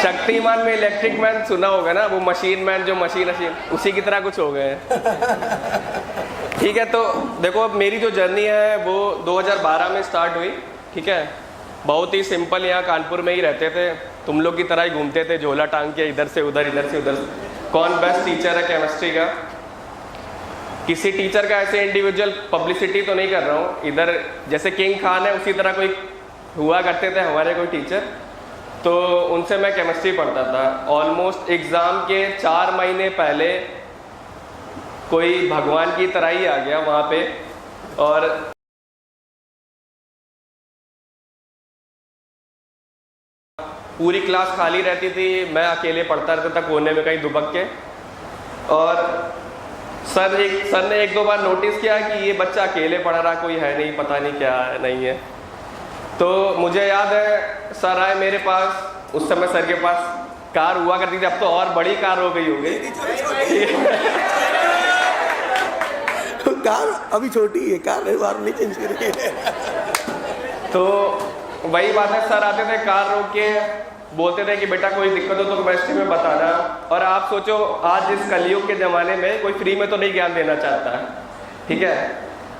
शक्तिमान में electric man सुना होगा ना, वो मशीन मैन जो मशीन उसी की तरह कुछ हो गए हैं। ठीक है, तो देखो मेरी जो जर्नी है वो 2012 में स्टार्ट हुई। ठीक है, बहुत ही सिंपल, यहाँ कानपुर में ही रहते थे, तुम लोग की तरह ही घूमते थे झोला टांग के इधर से उधर इधर से उधर। कौन बेस्ट टीचर है केमिस्ट्री का, किसी टीचर का ऐसे इंडिविजुअल पब्लिसिटी तो नहीं कर रहा हूँ इधर, जैसे किंग खान है उसी तरह कोई हुआ करते थे हमारे कोई टीचर, तो उनसे मैं केमिस्ट्री पढ़ता था। ऑलमोस्ट एग्ज़ाम के 4 महीने पहले कोई भगवान की तरह ही आ गया वहाँ पे, और पूरी क्लास खाली रहती थी, मैं अकेले पढ़ता रहता था कोने में कहीं दुबक के। और सर ने 1-2 बार नोटिस किया कि ये बच्चा अकेले पढ़ रहा, कोई है नहीं, पता नहीं क्या है नहीं है। तो मुझे याद है सर आए मेरे पास, उस समय सर के पास कार हुआ करती थी, अब तो और बड़ी कार हो गई कार अभी छोटी है, कार बार नहीं चेंज करी है। तो वही बात है, सर आते थे कार रोक के बोलते थे कि बेटा कोई दिक्कत हो तो केमिस्ट्री में बताना। और आप सोचो आज इस कलयुग के ज़माने में कोई फ्री में तो नहीं ज्ञान देना चाहता है। ठीक है,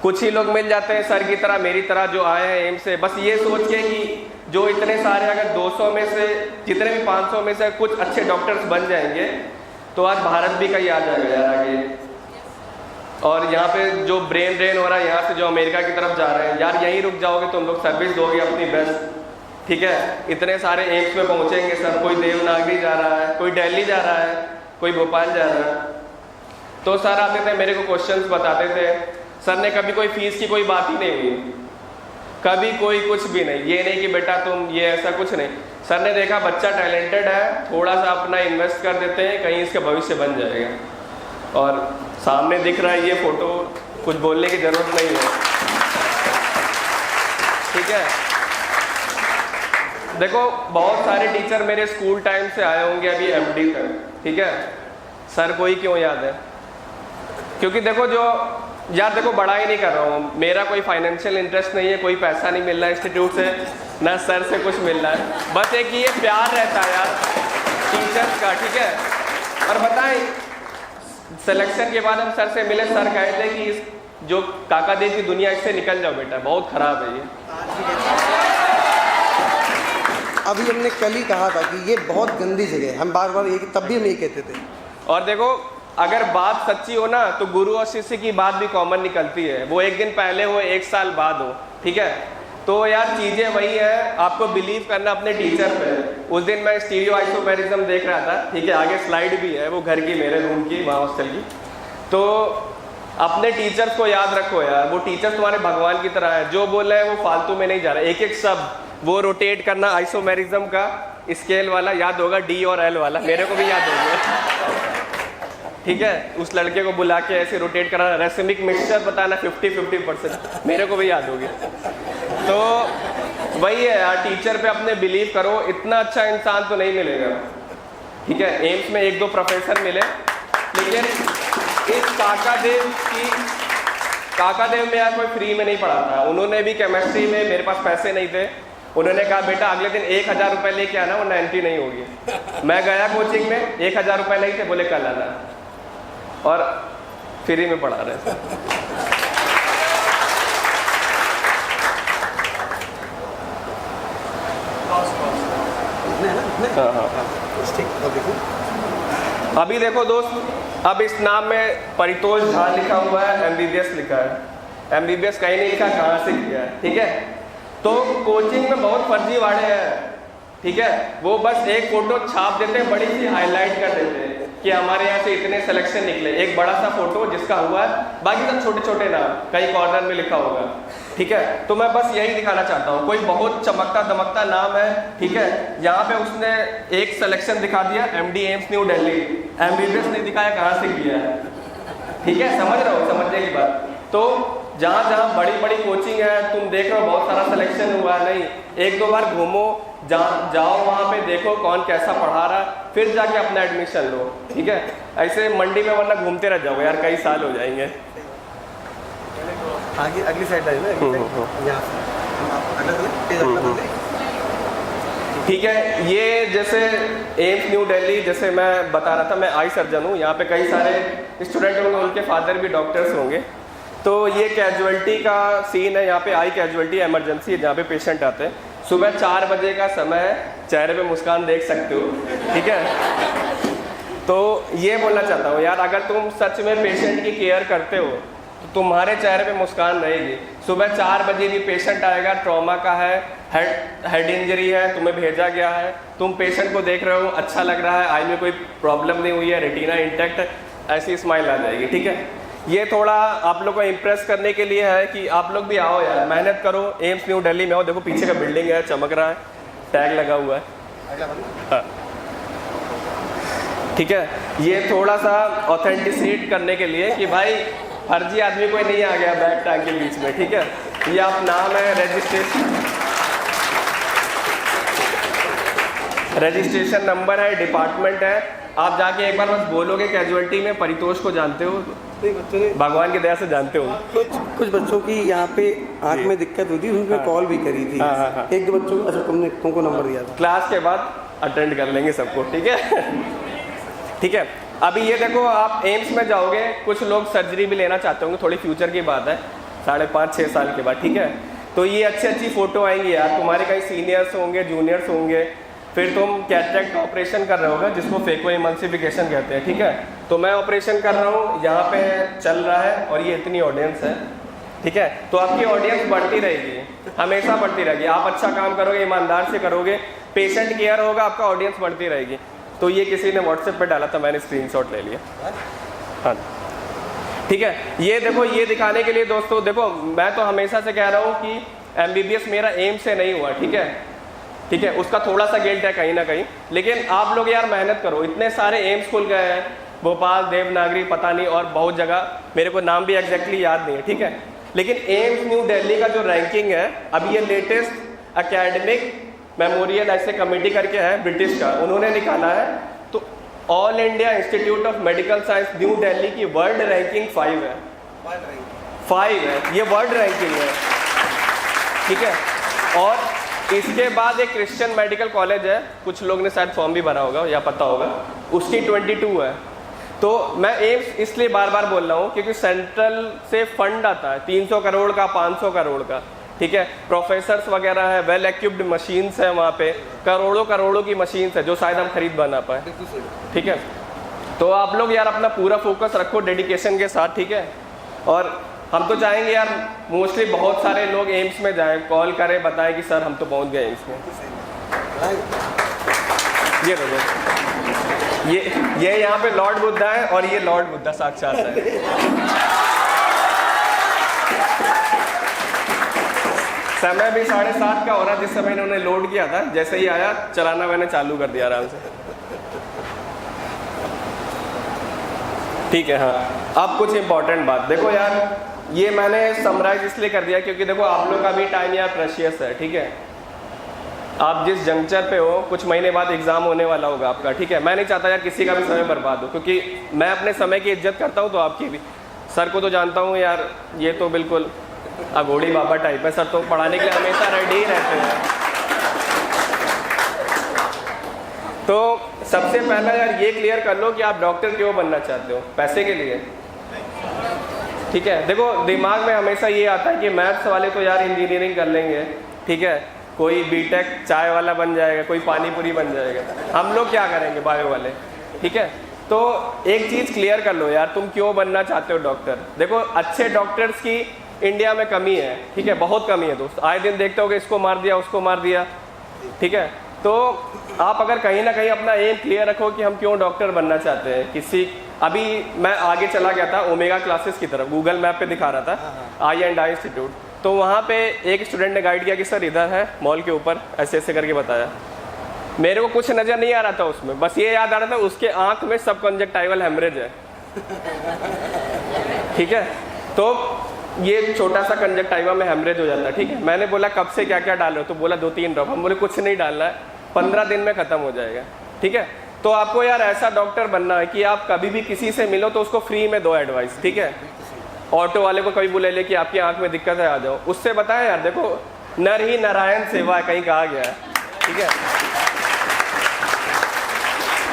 कुछ ही लोग मिल जाते हैं सर की तरह मेरी तरह जो आए हैं एम से, बस ये सोच के कि जो इतने सारे अगर 200 में से जितने भी 500 में से कुछ अच्छे डॉक्टर्स बन जाएंगे तो आज भारत भी कहीं आ जाएगा यार आगे। और यहाँ पे जो ब्रेन ड्रेन हो रहा है यहाँ से जो अमेरिका की तरफ जा रहे हैं यार, यहीं रुक जाओगे तुम लोग, सर्विस दोगे अपनी बेस्ट। ठीक है, इतने सारे एम्स में पहुँचेंगे सर, कोई देवनागरी जा रहा है, कोई दिल्ली जा रहा है, कोई भोपाल जा रहा है। तो सर आते थे मेरे को क्वेश्चंस बताते थे, सर ने कभी कोई फीस की कोई बात ही नहीं हुई, कभी कोई कुछ भी नहीं, ये नहीं कि बेटा तुम ये ऐसा कुछ नहीं। सर ने देखा बच्चा टैलेंटेड है, थोड़ा सा अपना इन्वेस्ट कर देते हैं, कहीं इसका भविष्य बन जाएगा। और सामने दिख रहा है ये फोटो, कुछ बोलने की जरूरत नहीं है। ठीक है, देखो बहुत सारे टीचर मेरे स्कूल टाइम से आए होंगे अभी एमडी तक। ठीक है, सर को ही क्यों याद है, क्योंकि देखो जो यार देखो बड़ा ही नहीं कर रहा हूँ, मेरा कोई फाइनेंशियल इंटरेस्ट नहीं है, कोई पैसा नहीं मिल रहा है इंस्टीट्यूट से, ना सर से कुछ मिल रहा है, बस एक ये प्यार रहता है यार टीचर्स का। ठीक है, और बताएं सिलेक्शन के बाद हम सर से मिले, सर कहे थे कि इस जो काका देव की दुनिया इससे निकल जाओ बेटा, बहुत खराब है ये। अभी हमने कल ही कहा था कि ये बहुत गंदी जगह है, हम बार बार ये तब भी हम ये कहते थे। और देखो अगर बात सच्ची हो ना तो गुरु और शिष्य की बात भी कॉमन निकलती है, वो एक दिन पहले हो एक साल बाद हो। ठीक है, तो यार चीज़ें वही है, आपको बिलीव करना अपने टीचर पे। उस दिन मैं स्टीरियो आइसोमेरिज्म देख रहा था, ठीक है, आगे स्लाइड भी है वो घर की, मेरे रूम की, वहाँ हॉस्टल की। तो अपने टीचर्स को याद रखो यार, वो टीचर्स तुम्हारे भगवान की तरह है, जो बोल रहे हैं वो फालतू में नहीं जा रहा है। एक एक शब्द वो रोटेट करना, आइसोमेरिज्म का स्केल वाला याद होगा, डी और एल वाला, मेरे को भी याद हो गया। ठीक है, उस लड़के को बुला के ऐसे रोटेट कराना, रेसिमिक मिक्सचर बताना 50-50%, मेरे को भी याद हो गया। तो वही है यार, टीचर पे अपने बिलीव करो, इतना अच्छा इंसान तो नहीं मिलेगा। ठीक है, एम्स में 1-2 प्रोफेसर मिले, लेकिन इस काका देव में यार कोई फ्री में नहीं पढ़ा था। उन्होंने भी केमिस्ट्री में, मेरे पास पैसे नहीं थे, उन्होंने कहा बेटा अगले दिन 1000 रुपये लेके आना वरना एंट्री नहीं होगी। मैं गया कोचिंग में, 1000 रुपये नहीं थे, बोले कल आना, और फ्री में पढ़ा रहे थे। अभी देखो दोस्त, अब इस नाम में परितोष झा लिखा हुआ है, एमबीबीएस लिखा है। एमबीबीएस कहीं नहीं लिखा, कहाँ से किया है। ठीक है, तो कोचिंग में बहुत फर्जीवाड़े हैं। ठीक है, वो बस एक फोटो छाप देते हैं, बड़ी सी हाईलाइट कर देते हैं कि हमारे यहाँ से इतने सिलेक्शन निकले, एक बड़ा सा फोटो जिसका हुआ है, बाकी सब छोटे छोटे नाम कहीं कॉर्नर में लिखा होगा। ठीक है, तो मैं बस यही दिखाना चाहता हूँ, कोई बहुत चमकता दमकता नाम है। ठीक है, यहाँ पे उसने एक सिलेक्शन दिखा दिया, MD AIIMS new Delhi, MBBS नहीं दिखाया कहाँ से किया है। ठीक है, समझ रहे हो, समझने की बात। तो जहाँ जहाँ बड़ी बड़ी कोचिंग है, तुम देख रहे हो बहुत सारा सिलेक्शन हुआ, नहीं, 1-2 बार घूमो, जाओ वहाँ पे देखो कौन कैसा पढ़ा रहा, फिर जाके अपना एडमिशन लो। ठीक है, ऐसे मंडी में वरना घूमते रह जाओ यार, कई साल हो जाएंगे। आगे अगली साइड है ना, यहाँ ठीक है। ये जैसे एम्स न्यू दिल्ली, जैसे मैं बता रहा था, मैं आई सर्जन हूँ, यहाँ पे कई सारे स्टूडेंट होंगे, उनके फादर भी डॉक्टर्स होंगे। तो ये कैजुअलिटी का सीन है, यहाँ पे आई कैजुअलिटी इमरजेंसी है जहाँ पे पेशेंट आते हैं। सुबह 4 बजे का समय है, चेहरे पे मुस्कान देख सकते हो, ठीक है। तो ये बोलना चाहता हूँ यार, अगर तुम सच में पेशेंट की केयर करते हो तो तुम्हारे चेहरे पे मुस्कान रहेगी। सुबह 4 बजे भी पेशेंट आएगा, ट्रॉमा का है, हेड इंजरी है, तुम्हें भेजा गया है, तुम पेशेंट को देख रहे हो, अच्छा लग रहा है, आई में कोई प्रॉब्लम नहीं हुई है, रेटिना इंटैक्ट, ऐसी स्माइल आ जाएगी, ठीक है। ये थोड़ा आप लोग को इम्प्रेस करने के लिए है कि आप लोग भी आओ यार, मेहनत करो, एम्स न्यू दिल्ली में आओ। देखो पीछे का बिल्डिंग है, चमक रहा है, टैग लगा हुआ है, हाँ, ठीक है। ये थोड़ा सा ऑथेंटिसिटी करने के लिए कि भाई फर्जी आदमी कोई नहीं आ गया बैग टैग के बीच में, ठीक है। ये आप नाम है, रजिस्ट्रेशन नंबर है, डिपार्टमेंट है, आप जाके एक बार बस बोलोगे कैजुअलिटी में परितोष को जानते हो, बच्चों ने भगवान की दया से जानते हो। कुछ बच्चों की यहाँ पे आँख में दिक्कत हुई थी, उनको कॉल भी करी थी। हाँ। एक दो बच्चों को, अच्छा तुमको नंबर दिया था। क्लास के बाद अटेंड कर लेंगे सबको, ठीक है। ठीक है, अभी ये देखो, आप एम्स में जाओगे, कुछ लोग सर्जरी भी लेना चाहते होंगे, थोड़ी फ्यूचर की बात है, 5.5-6 साल के बाद, ठीक है। तो ये अच्छी फोटो आएंगी यार, तुम्हारे कहीं सीनियर्स होंगे, जूनियर्स होंगे, फिर तुम कैटरेक्ट ऑपरेशन कर रहे होगा जिसको फेको इमल्सिफिकेशन कहते हैं, ठीक है। तो मैं ऑपरेशन कर रहा हूँ, यहाँ पे चल रहा है और ये इतनी ऑडियंस है, ठीक है। तो आपकी ऑडियंस बढ़ती रहेगी, हमेशा बढ़ती रहेगी। आप अच्छा काम करोगे, ईमानदार से करोगे, पेशेंट केयर होगा, आपका ऑडियंस बढ़ती रहेगी। तो ये किसी ने व्हाट्सएप पे डाला था, मैंने स्क्रीनशॉट ले लिया, हाँ, ठीक है। ये देखो, ये दिखाने के लिए दोस्तों, देखो मैं तो हमेशा से कह रहा हूँ कि MBBS मेरा एम से नहीं हुआ, ठीक है, ठीक है। उसका थोड़ा सा गिल्ट है कहीं ना कहीं, लेकिन आप लोग यार मेहनत करो, इतने सारे एम्स खुल गए हैं, भोपाल, देवनागरी, पता नहीं, और बहुत जगह, मेरे को नाम भी एग्जैक्टली याद नहीं है, ठीक है। लेकिन एम्स न्यू दिल्ली का जो रैंकिंग है, अभी ये लेटेस्ट एकेडमिक मेमोरियल ऐसे कमेटी करके है, ब्रिटिश का, उन्होंने निकाला है। तो all India institute of medical science new Delhi की वर्ल्ड रैंकिंग 5 है, 5 है, ये वर्ल्ड रैंकिंग है, ठीक है। और इसके बाद एक क्रिश्चियन मेडिकल कॉलेज है, कुछ लोग ने शायद फॉर्म भी भरा होगा या पता होगा, उसकी 22 है। तो मैं एम्स इसलिए बार बार बोल रहा हूँ क्योंकि सेंट्रल से फंड आता है 300 करोड़ का, 500 करोड़ का, ठीक है। प्रोफेसर्स वगैरह है, वेल एक्विप्ड मशीन्स है वहाँ पे, करोड़ों की मशीन्स है जो शायद हम खरीद बना पाए, ठीक है। तो आप लोग यार अपना पूरा फोकस रखो डेडिकेशन के साथ, ठीक है। और हम तो चाहेंगे यार मोस्टली बहुत सारे लोग एम्स में जाएं, कॉल करें, बताएं कि सर हम तो पहुंच गए एम्स में। ये देखो, ये यहाँ पे लॉर्ड बुद्धा है और ये लॉर्ड बुद्धा साक्षात है। समय भी 7:30 का हो रहा जिस समय इन्होंने लोड किया था, जैसे ही आया चलाना मैंने चालू कर दिया आराम से, ठीक है। हाँ, अब कुछ इंपॉर्टेंट बात देखो यार, ये मैंने समराइज इसलिए कर दिया क्योंकि देखो आप लोग का भी टाइम यार प्रेशियस है, ठीक है। आप जिस जंक्चर पे हो, कुछ महीने बाद एग्जाम होने वाला होगा आपका, ठीक है। मैं नहीं चाहता यार किसी का भी समय बर्बाद हो, क्योंकि मैं अपने समय की इज्जत करता हूँ, तो आपकी भी। सर को तो जानता हूँ यार, ये तो बिल्कुल अघोड़ी बाबा टाइप है, सर तो पढ़ाने के लिए हमेशा रेडी ही रहते हैं। तो सबसे पहला यार ये क्लियर कर लो कि आप डॉक्टर क्यों बनना चाहते हो, पैसे के लिए, ठीक है। देखो दिमाग में हमेशा ये आता है कि मैथ्स वाले तो यार इंजीनियरिंग कर लेंगे, ठीक है, कोई बीटेक चाय वाला बन जाएगा, कोई पानीपुरी बन जाएगा, हम लोग क्या करेंगे बायो वाले, ठीक है। तो एक चीज़ क्लियर कर लो यार, तुम क्यों बनना चाहते हो डॉक्टर। देखो अच्छे डॉक्टर्स की इंडिया में कमी है, ठीक है, बहुत कमी है दोस्त, आए दिन देखते हो कि इसको मार दिया, उसको मार दिया, ठीक है। तो आप अगर कहीं ना कहीं अपना एम क्लियर रखो कि हम क्यों डॉक्टर बनना चाहते हैं, किसी, अभी मैं आगे चला गया था ओमेगा क्लासेस की तरफ, गूगल मैप पे दिखा रहा था आई इंस्टीट्यूट, तो वहाँ पे एक स्टूडेंट ने गाइड किया कि सर इधर है मॉल के ऊपर, ऐसे ऐसे करके बताया। मेरे को कुछ नज़र नहीं आ रहा था उसमें, बस ये याद आ रहा था उसके आँख में सब कंजक्टाइवल हेमरेज है, ठीक है। तो ये छोटा सा कंजक्टाइवा में हेमरेज हो जाता है, ठीक है। मैंने बोला कब से क्या क्या डाल रहे हो, तो बोला 2-3 ड्रॉप। हम बोले कुछ नहीं डालना है, 15 दिन में ख़त्म हो जाएगा, ठीक है। तो आपको यार ऐसा डॉक्टर बनना है कि आप कभी भी किसी से मिलो तो उसको फ्री में दो एडवाइस, ठीक है। ऑटो वाले को कभी बुला ले कि आपकी आंख में दिक्कत है, आ जाओ, उससे बताएं यार देखो नर ही नारायण सेवा है, कहीं कहा गया है, ठीक है।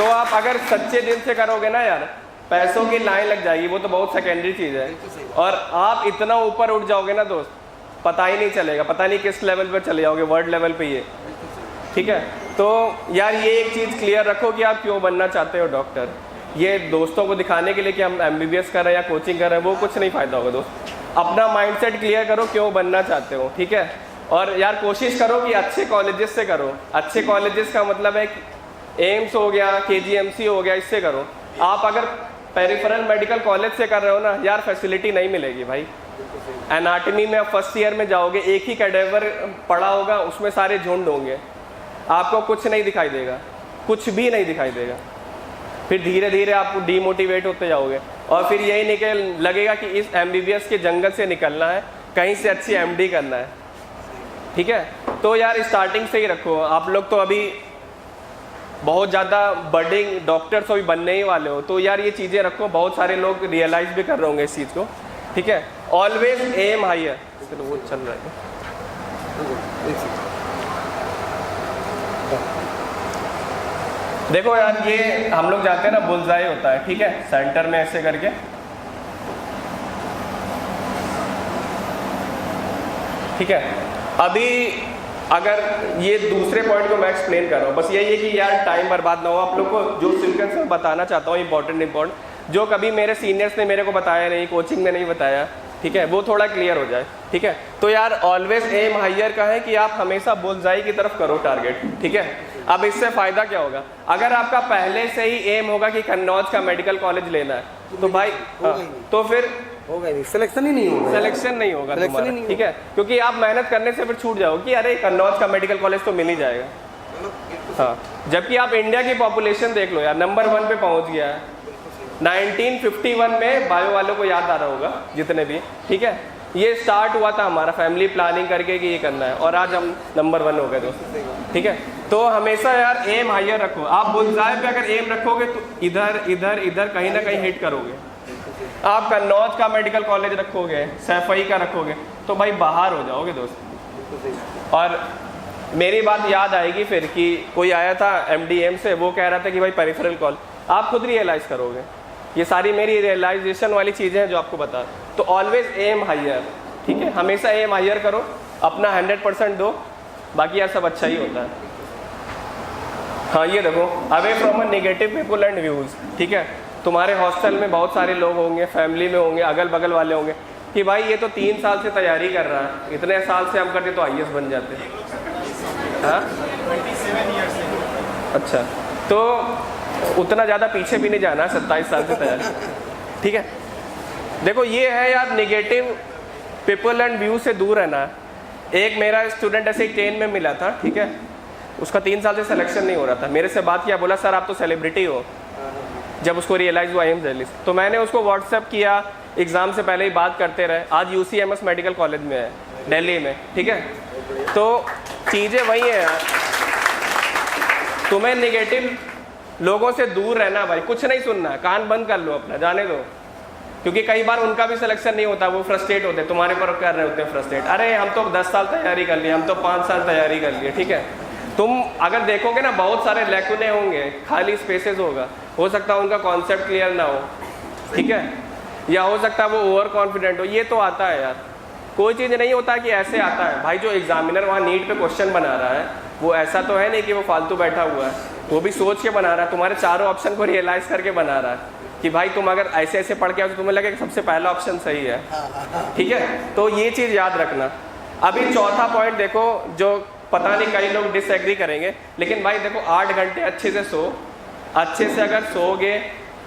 तो आप अगर सच्चे दिल से करोगे ना यार, पैसों की लाइन लग जाएगी, वो तो बहुत सेकेंडरी चीज़ है, और आप इतना ऊपर उठ जाओगे ना दोस्त, पता ही नहीं चलेगा, पता नहीं किस लेवल पे चले जाओगे, वर्ल्ड लेवल पे ये, ठीक है। तो यार ये एक चीज़ क्लियर रखो कि आप क्यों बनना चाहते हो डॉक्टर। ये दोस्तों को दिखाने के लिए कि हम MBBS कर रहे हैं या कोचिंग कर रहे हैं, वो कुछ नहीं फ़ायदा होगा दोस्त। अपना माइंडसेट क्लियर करो क्यों बनना चाहते हो, ठीक है। और यार कोशिश करो कि अच्छे कॉलेजेस से करो। अच्छे कॉलेजेस का मतलब है कि एम्स हो गया, KGMC हो गया, इससे करो। आप अगर पेरिफेरल मेडिकल कॉलेज से कर रहे हो ना यार, फैसिलिटी नहीं मिलेगी भाई। एनाटमी में आप फर्स्ट ईयर में जाओगे, एक ही कैडेवर पड़ा होगा, उसमें सारे झुंड होंगे, आपको कुछ नहीं दिखाई देगा, कुछ भी नहीं दिखाई देगा। फिर धीरे धीरे आप डीमोटिवेट होते जाओगे, और फिर यही निकल लगेगा कि इस MBBS के जंगल से निकलना है, कहीं से अच्छी MD करना है, ठीक है। तो यार स्टार्टिंग से ही रखो। आप लोग तो अभी बहुत ज़्यादा बडिंग डॉक्टर्स अभी बनने ही वाले हो, तो यार ये चीज़ें रखो। बहुत सारे लोग रियलाइज़ भी कर रहे होंगे इस चीज़ को, ठीक है। Always aim higher. वो चल रहा है, देखो यार, ये हम लोग जाते हैं ना, बुलजाई होता है, ठीक है, सेंटर में ऐसे करके, ठीक है। अभी अगर ये दूसरे पॉइंट को मैं एक्सप्लेन कर रहा हूँ, बस यही है कि यार टाइम बर्बाद ना हो। आप लोग को जो सीक्वेंस में बताना चाहता हूँ इंपॉर्टेंट जो कभी मेरे सीनियर्स ने मेरे को बताया नहीं, कोचिंग में नहीं बताया, ठीक है, वो थोड़ा क्लियर हो जाए, ठीक है। तो यार ऑलवेज एम हायर का है कि आप हमेशा बुलजाई की तरफ करो टारगेट, ठीक है। अब इससे फ़ायदा क्या होगा, अगर आपका पहले से ही एम होगा कि कन्नौज का मेडिकल कॉलेज लेना है, तो भाई तो फिर होगा नहीं, सिलेक्शन ही नहीं होगा, सिलेक्शन नहीं होगा तुम्हारा, ठीक है। क्योंकि आप मेहनत करने से फिर छूट जाओगे कि अरे कन्नौज का मेडिकल कॉलेज तो मिल ही जाएगा, हाँ। जबकि आप इंडिया की पॉपुलेशन देख लो यार, नंबर 1 पे पहुंच गया है। 1951 में बायो वालों को याद आ रहा होगा जितने भी, ठीक है। ये स्टार्ट हुआ था हमारा फैमिली प्लानिंग करके कि ये करना है, और आज हम नंबर 1 हो गए दोस्त, ठीक है। तो हमेशा यार एम हायर रखो। आप बुलजाई पे अगर एम रखोगे तो इधर इधर इधर कहीं ना कहीं हिट करोगे। आप कन्नौज का मेडिकल कॉलेज रखोगे, सैफई का रखोगे, तो भाई बाहर हो जाओगे दोस्त। और मेरी बात याद आएगी फिर कि कोई आया था MDM से, वो कह रहा था कि भाई पेरिफेरल कॉल, आप खुद रियलाइज़ करोगे। ये सारी मेरी रियलाइजेशन वाली चीज़ें हैं जो आपको बता। तो ऑलवेज एम हायर, ठीक है, हमेशा एम हायर करो, अपना 100% दो, बाकी यार सब अच्छा ही होता है। हाँ ये देखो, away from a negative people and views, ठीक है। तुम्हारे हॉस्टल में बहुत सारे लोग होंगे, फैमिली में होंगे, अगल बगल वाले होंगे कि भाई ये तो 3 साल से तैयारी कर रहा है, इतने साल से हम करते तो IAS बन जाते। हाँ 27 ईयर्स से। अच्छा, तो उतना ज़्यादा पीछे भी नहीं जाना, 27 साल से तैयारी, ठीक है। देखो ये है यार, नेगेटिव पीपल एंड व्यू से दूर रहना। एक मेरा स्टूडेंट ऐसे ही 10 में मिला था, ठीक है, उसका 3 साल से सिलेक्शन नहीं हो रहा था, मेरे से बात किया, बोला सर आप तो सेलिब्रिटी हो। जब उसको रियलाइज़ हुआ एम जर्नलिस्ट, तो मैंने उसको व्हाट्सएप किया, एग्ज़ाम से पहले ही बात करते रहे। आज UCMS मेडिकल कॉलेज में है, दिल्ली में, ठीक है। तो चीज़ें वही हैं यार, तुम्हें नेगेटिव लोगों से दूर रहना भाई, कुछ नहीं सुनना, कान बंद कर लो अपना, जाने दो। क्योंकि कई बार उनका भी सिलेक्शन नहीं होता, वो फ्रस्ट्रेट होते, तुम्हारे पर कर रहे होते हैं फ्रस्ट्रेट। अरे हम तो 10 साल तैयारी कर लिए, हम तो 5 साल तैयारी कर लिए, ठीक है। तुम अगर देखोगे ना, बहुत सारे लैकुने होंगे, खाली स्पेसेस होगा, हो सकता है उनका कॉन्सेप्ट क्लियर ना हो, ठीक है, या हो सकता है वो ओवर कॉन्फिडेंट हो। ये तो आता है यार, कोई चीज़ नहीं होता कि ऐसे आता है भाई। जो एग्जामिनर वहाँ नीट पे क्वेश्चन बना रहा है, वो ऐसा तो है नहीं कि वो फालतू बैठा हुआ है, वो भी सोच के बना रहा है, तुम्हारे चारों ऑप्शन को रियलाइज़ करके बना रहा है कि भाई तुम अगर ऐसे ऐसे पढ़ के आओ तो तुम्हें लगे कि सबसे पहला ऑप्शन सही है, ठीक है। तो ये चीज़ याद रखना। अभी चौथा पॉइंट देखो, जो पता नहीं कई लोग डिसएग्री करेंगे, लेकिन भाई देखो 8 घंटे अच्छे से सो, अच्छे से अगर सोओगे,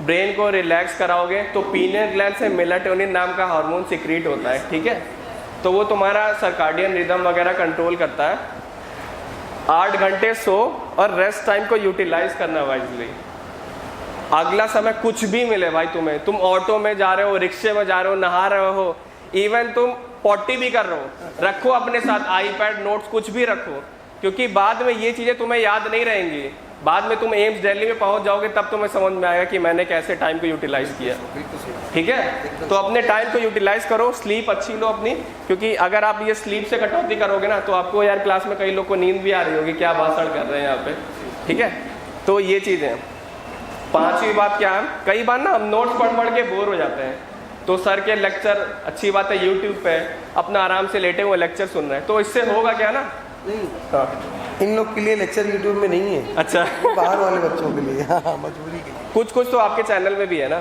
ब्रेन को रिलैक्स कराओगे, तो पीनियल ग्लैंड से मेलाटोनिन नाम का हार्मोन सिक्रीट होता है, ठीक है। तो वो तुम्हारा सर्काडियन रिदम वगैरह कंट्रोल करता है। 8 घंटे सो और रेस्ट टाइम को यूटिलाइज करना वाइजली। अगला समय कुछ भी मिले भाई तुम्हें, तुम ऑटो में जा रहे हो, रिक्शे में जा रहे हो, नहा रहे हो, इवन तुम पॉटी भी कर रहे हो, रखो अपने साथ आईपैड, नोट्स, कुछ भी रखो, क्योंकि बाद में ये चीज़ें तुम्हें याद नहीं रहेंगी। बाद में तुम एम्स दिल्ली में पहुंच जाओगे, तब तुम्हें समझ में आएगा कि मैंने कैसे टाइम को यूटिलाइज किया, ठीक है। तो अपने टाइम को यूटिलाइज करो, स्लीप अच्छी लो अपनी, क्योंकि अगर आप ये स्लीप से कटौती करोगे ना, तो आपको यार क्लास में कई लोग को नींद भी आ रही होगी, क्या भाषण कर रहे हैं यहाँ पे, ठीक है। तो ये चीज़ें, पांचवी बात क्या है, कई बार ना हम नोट्स पढ़ के बोर हो जाते हैं, तो सर के लेक्चर अच्छी बात है यूट्यूब पे अपना आराम से लेटे हुए लेक्चर सुन रहे हैं, तो इससे होगा क्या ना। नहीं, हाँ इन लोग के लिए लेक्चर यूट्यूब में नहीं है, अच्छा बाहर वाले बच्चों के लिए, हाँ मजबूरी के लिए। कुछ तो आपके चैनल में भी है ना।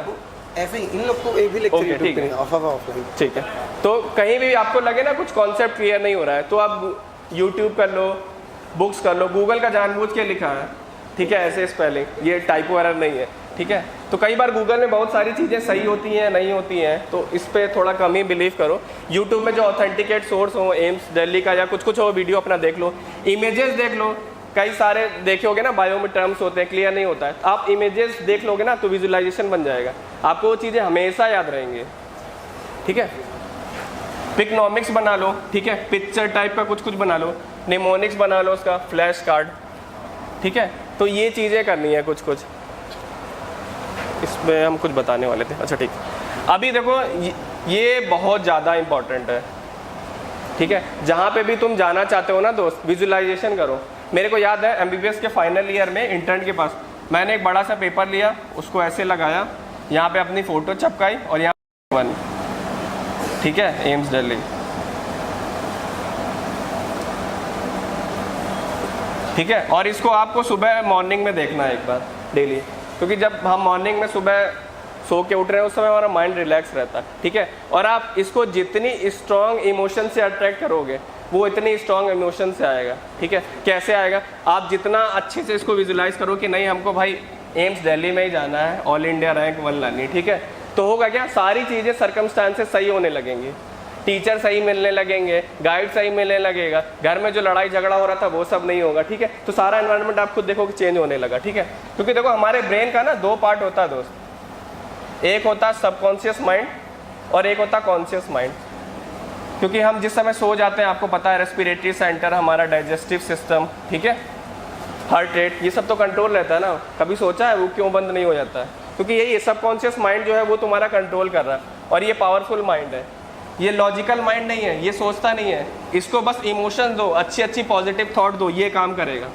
ऐसे ही इन लोग को एक भी लेक्चर ओके, यूट्यूब ठीक पे है। नहीं, ऑफलाइन। ठीक है, तो कहीं भी आपको लगे ना कुछ कॉन्सेप्ट क्लियर नहीं हो रहा है, तो आप यूट्यूब कर लो, बुक्स कर लो, गूगल का जानबूझ के लिखा है, ठीक है, ऐसे स्पेलिंग, ये टाइपो एरर नहीं है, ठीक है। तो कई बार गूगल में बहुत सारी चीज़ें सही होती हैं नहीं होती हैं, तो इस पर थोड़ा कम ही बिलीव करो। यूट्यूब में जो ऑथेंटिकेट सोर्स हो, एम्स दिल्ली का या कुछ हो, वीडियो अपना देख लो, इमेजेस देख लो, कई सारे देखे होगे ना, बायो में टर्म्स होते हैं, क्लियर नहीं होता है, आप इमेजेस देख लोगे ना तो विजुअलाइजेशन बन जाएगा, आपको वो चीज़ें हमेशा याद रहेंगी, ठीक है। पिकनॉमिक्स बना लो, ठीक है, पिक्चर टाइप का कुछ बना लो, निमोनिक्स बना लो, उसका फ्लैश कार्ड, ठीक है। तो ये चीज़ें करनी है कुछ इसमें हम कुछ बताने वाले थे, अच्छा ठीक। अभी देखो ये बहुत ज़्यादा इम्पॉर्टेंट है, ठीक है, जहाँ पे भी तुम जाना चाहते हो ना दोस्त, विजुअलाइजेशन करो। मेरे को याद है MBBS के फाइनल ईयर में इंटर्न के पास मैंने एक बड़ा सा पेपर लिया, उसको ऐसे लगाया, यहाँ पे अपनी फ़ोटो चिपकाई और यहाँ 1, ठीक है, एम्स दिल्ली, ठीक है। और इसको आपको सुबह मॉर्निंग में देखना है एक बार डेली, क्योंकि जब हम मॉर्निंग में सुबह सो के उठ रहे हैं उस समय हमारा माइंड रिलैक्स रहता है, ठीक है। और आप इसको जितनी स्ट्रॉन्ग इमोशन से अट्रैक्ट करोगे वो इतनी स्ट्रॉन्ग इमोशन से आएगा, ठीक है। कैसे आएगा, आप जितना अच्छे से इसको विजुलाइज करो कि नहीं हमको भाई एम्स दिल्ली में ही जाना है, ऑल इंडिया रैंक 1 लानी, ठीक है, तो होगा क्या, सारी चीज़ें सर्कमस्टांसेस सही होने लगेंगी, टीचर सही मिलने लगेंगे, गाइड सही मिलने लगेगा, घर में जो लड़ाई झगड़ा हो रहा था वो सब नहीं होगा, ठीक है। तो सारा एनवायरनमेंट आप खुद देखो कि चेंज होने लगा, ठीक है। क्योंकि देखो हमारे ब्रेन का ना 2 पार्ट होता है दोस्त, एक होता है सबकॉन्शियस माइंड और एक होता है कॉन्शियस माइंड। क्योंकि हम जिस समय सो जाते हैं, आपको पता है रेस्पिरेटरी सेंटर, हमारा डाइजेस्टिव सिस्टम, ठीक है, हार्ट रेट, ये सब तो कंट्रोल रहता है ना। कभी सोचा है वो क्यों बंद नहीं हो जाता है? क्योंकि यही सबकॉन्शियस माइंड जो है वो तुम्हारा कंट्रोल कर रहा है, और ये पावरफुल माइंड है, ये लॉजिकल माइंड नहीं है, ये सोचता नहीं है, इसको बस इमोशन दो, अच्छी अच्छी पॉजिटिव थॉट दो, ये काम करेगा,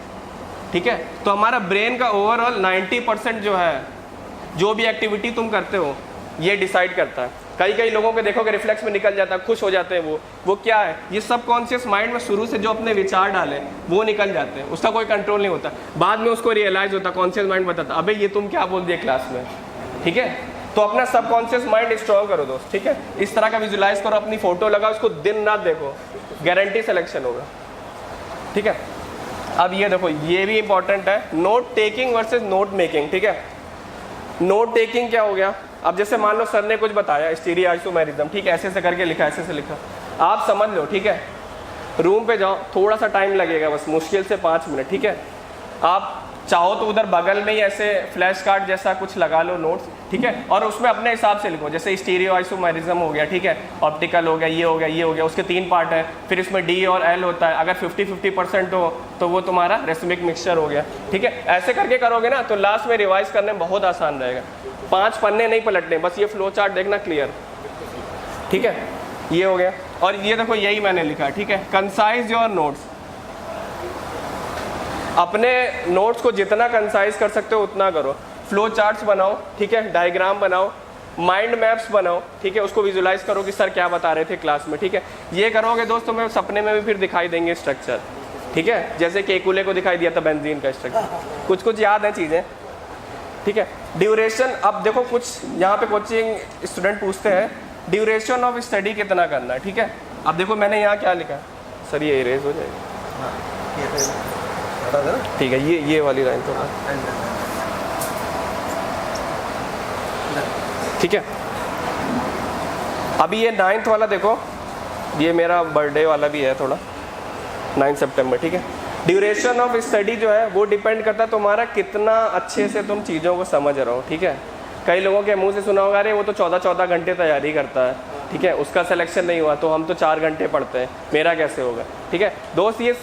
ठीक है। तो हमारा ब्रेन का ओवरऑल 90% जो है, जो भी एक्टिविटी तुम करते हो ये डिसाइड करता है। कई लोगों को देखोगे रिफ्लेक्स में निकल जाता है, खुश हो जाते हैं, वो क्या है, ये सबकॉन्शियस माइंड में शुरू से जो अपने विचार डाले वो निकल जाते हैं, उसका कोई कंट्रोल नहीं होता। बाद में उसको रियलाइज होता, कॉन्शियस माइंड बताता अबे ये तुम क्या बोल दिए क्लास में, ठीक है। तो अपना सबकॉन्शियस माइंड स्ट्रॉन्ग करो दोस्त, ठीक है। इस तरह का विजुलाइज करो, अपनी फोटो लगाओ, उसको दिन रात देखो, गारंटी सिलेक्शन होगा, ठीक है। अब ये देखो, ये भी इंपॉर्टेंट है, note taking versus note making, ठीक है। नोट टेकिंग क्या हो गया, अब जैसे मान लो सर ने कुछ बताया स्टीरियो आइसोमेरिज्म, ठीक है, ऐसे से करके लिखा, ऐसे से लिखा, आप समझ लो, ठीक है। रूम पे जाओ, थोड़ा सा टाइम लगेगा बस, मुश्किल से 5 मिनट, ठीक है। आप चाहो तो उधर बगल में ही ऐसे फ्लैश कार्ड जैसा कुछ लगा लो नोट्स, ठीक है, और उसमें अपने हिसाब से लिखो, जैसे स्टीरियो आइसोमेरिज्म हो गया, ठीक है, ऑप्टिकल हो गया, ये हो गया, ये हो गया, उसके 3 पार्ट है, फिर इसमें D और L होता है, अगर 50-50% हो तो वो तुम्हारा रेसमिक मिक्सचर हो गया, ठीक है। ऐसे करके करोगे ना तो लास्ट में रिवाइज करने में बहुत आसान रहेगा, 5 पन्ने नहीं पलटने, बस ये फ्लो चार्ट देखना क्लियर, ठीक है। ये हो गया, और ये देखो यही मैंने लिखा, ठीक है, कंसाइज योर नोट्स। अपने नोट्स को जितना कंसाइज कर सकते हो उतना करो, फ्लो चार्ट्स बनाओ, ठीक है, डायग्राम बनाओ, माइंड मैप्स बनाओ, ठीक है, उसको विजुलाइज करो कि सर क्या बता रहे थे क्लास में, ठीक है। ये करोगे दोस्तों में सपने में भी फिर दिखाई देंगे स्ट्रक्चर, ठीक है, जैसे केकुले को दिखाई दिया था बेंजीन का स्ट्रक्चर, कुछ याद है चीज़ें, ठीक है। ड्यूरेशन, अब देखो कुछ यहाँ पे कोचिंग स्टूडेंट पूछते हैं ड्यूरेशन ऑफ स्टडी कितना करना है, ठीक है। अब देखो मैंने यहाँ क्या लिखा, सर ये इरेज हो जाएगी, ठीक है, ये वाली लाइन थोड़ा, ठीक है। अभी ये 9th वाला देखो, ये मेरा बर्थडे वाला भी है थोड़ा, 9 सितंबर, ठीक है। ड्यूरेशन ऑफ स्टडी जो है वो डिपेंड करता है तुम्हारा कितना अच्छे से तुम चीज़ों को समझ रहे हो, ठीक है। कई लोगों के मुंह से सुना होगा अरे वो तो 14 घंटे तैयारी करता है, ठीक है, उसका सिलेक्शन नहीं हुआ तो हम तो 4 घंटे पढ़ते हैं, मेरा कैसे होगा, ठीक है। दोस्त ये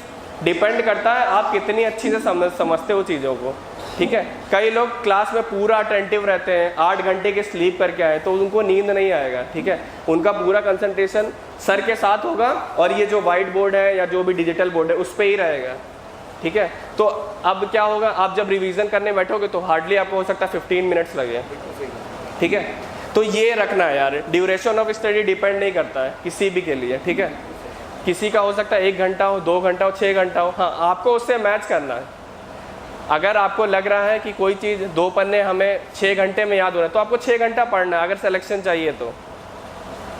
डिपेंड करता है आप कितनी अच्छी से समझते हो चीज़ों को, ठीक है। कई लोग क्लास में पूरा अटेंटिव रहते हैं, 8 घंटे के स्लीप करके आए तो उनको नींद नहीं आएगा, ठीक है, उनका पूरा कंसंट्रेशन सर के साथ होगा और ये जो वाइट बोर्ड है या जो भी डिजिटल बोर्ड है उस पर ही रहेगा, ठीक है। तो अब क्या होगा, आप जब रिवीजन करने बैठोगे तो हार्डली आपको हो सकता है 15 मिनट्स लगे, ठीक है। तो ये रखना है यार, ड्यूरेशन ऑफ स्टडी डिपेंड नहीं करता है किसी भी के लिए, ठीक है। किसी का हो सकता है 1 घंटा हो, 2 घंटा हो, 6 घंटा हो, हाँ आपको उससे मैच करना है। अगर आपको लग रहा है कि कोई चीज़ 2 पन्ने हमें 6 घंटे में याद हो रहा है तो आपको 6 घंटा पढ़ना है अगर सिलेक्शन चाहिए तो,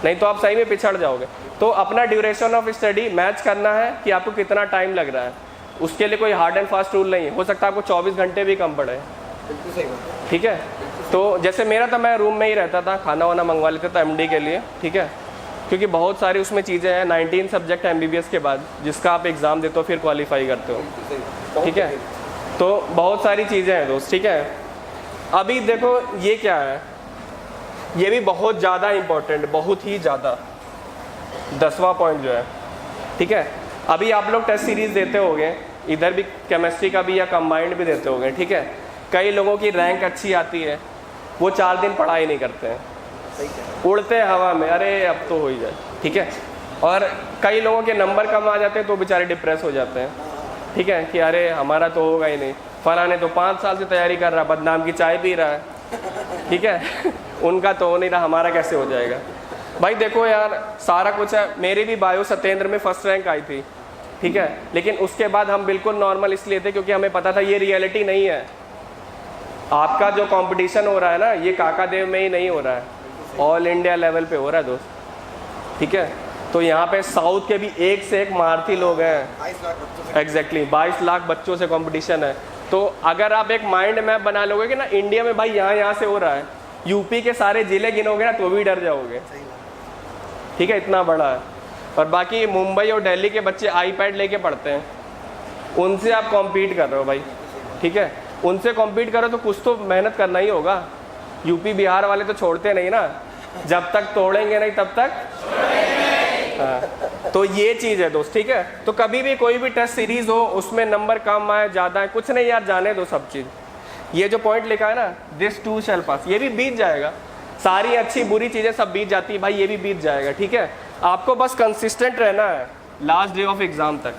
नहीं तो आप सही में पिछड़ जाओगे। तो अपना ड्यूरेशन ऑफ स्टडी मैच करना है कि आपको कितना टाइम लग रहा है, उसके लिए कोई हार्ड एंड फास्ट रूल नहीं है। हो सकता है आपको 24 घंटे भी कम पड़े, ठीक है। तो जैसे मेरा था, मैं रूम में ही रहता था, खाना वाना मंगवा लेता था MD के लिए, ठीक है, क्योंकि बहुत सारी उसमें चीज़ें हैं। 19 सब्जेक्ट MBBS के बाद जिसका आप एग्ज़ाम देते हो फिर क्वालिफाई करते हो, ठीक है। तो बहुत सारी चीज़ें हैं दोस्त, ठीक है। अभी देखो ये क्या है, ये भी बहुत ज़्यादा इम्पोर्टेंट, बहुत ही ज़्यादा, 10वां पॉइंट जो है, ठीक है। अभी आप लोग टेस्ट सीरीज़ देते होंगे, इधर भी केमिस्ट्री का भी या कंबाइंड भी देते होंगे, ठीक है। कई लोगों की रैंक अच्छी आती है, वो 4 दिन पढ़ाई नहीं करते हैं, उड़ते हैं हवा में, अरे अब तो हो ही जाए, ठीक है। और कई लोगों के नंबर कम आ जाते हैं तो बेचारे डिप्रेस हो जाते हैं, ठीक है, कि अरे हमारा तो होगा ही नहीं, फलाने तो 5 साल से तैयारी कर रहा है, बदनाम की चाय पी रहा है, ठीक है उनका तो हो नहीं रहा, हमारा कैसे हो जाएगा। भाई देखो यार, सारा कुछ है। मेरी भी बायो सत्येंद्र में फर्स्ट रैंक आई थी, ठीक है, लेकिन उसके बाद हम बिल्कुल नॉर्मल इसलिए थे क्योंकि हमें पता था ये रियलिटी नहीं है। आपका जो कंपटीशन हो रहा है ना, ये काका देव में ही नहीं हो रहा है, ऑल इंडिया लेवल पे हो रहा है दोस्त, ठीक है। तो यहाँ पे साउथ के भी एक से एक मारती लोग हैं, एग्जैक्टली 22 लाख बच्चों से कंपटीशन है। तो अगर आप एक माइंड मैप बना लोगे कि ना इंडिया में भाई यहाँ से हो रहा है, यूपी के सारे जिले गिनोगे ना तो भी डर जाओगे, ठीक है, इतना बड़ा है। और बाकी मुंबई और दिल्ली के बच्चे आईपैड लेके पढ़ते हैं, उनसे आप कॉम्पीट कर रहे हो भाई, ठीक है, उनसे कॉम्पीट करो तो कुछ तो मेहनत करना ही होगा। यूपी बिहार वाले तो छोड़ते नहीं ना, जब तक तोड़ेंगे नहीं तब तक, हाँ। तो ये चीज़ है दोस्त, ठीक है। तो कभी भी कोई भी टेस्ट सीरीज हो, उसमें नंबर कम आए ज़्यादा है, कुछ नहीं यार, जाने दो सब चीज़। ये जो पॉइंट लिखा है ना, दिस टू शैल पास, ये भी बीत जाएगा। सारी अच्छी बुरी चीज़ें सब बीत जाती है भाई, ये भी बीत जाएगा, ठीक है। आपको बस कंसिस्टेंट रहना है लास्ट डे ऑफ एग्जाम तक,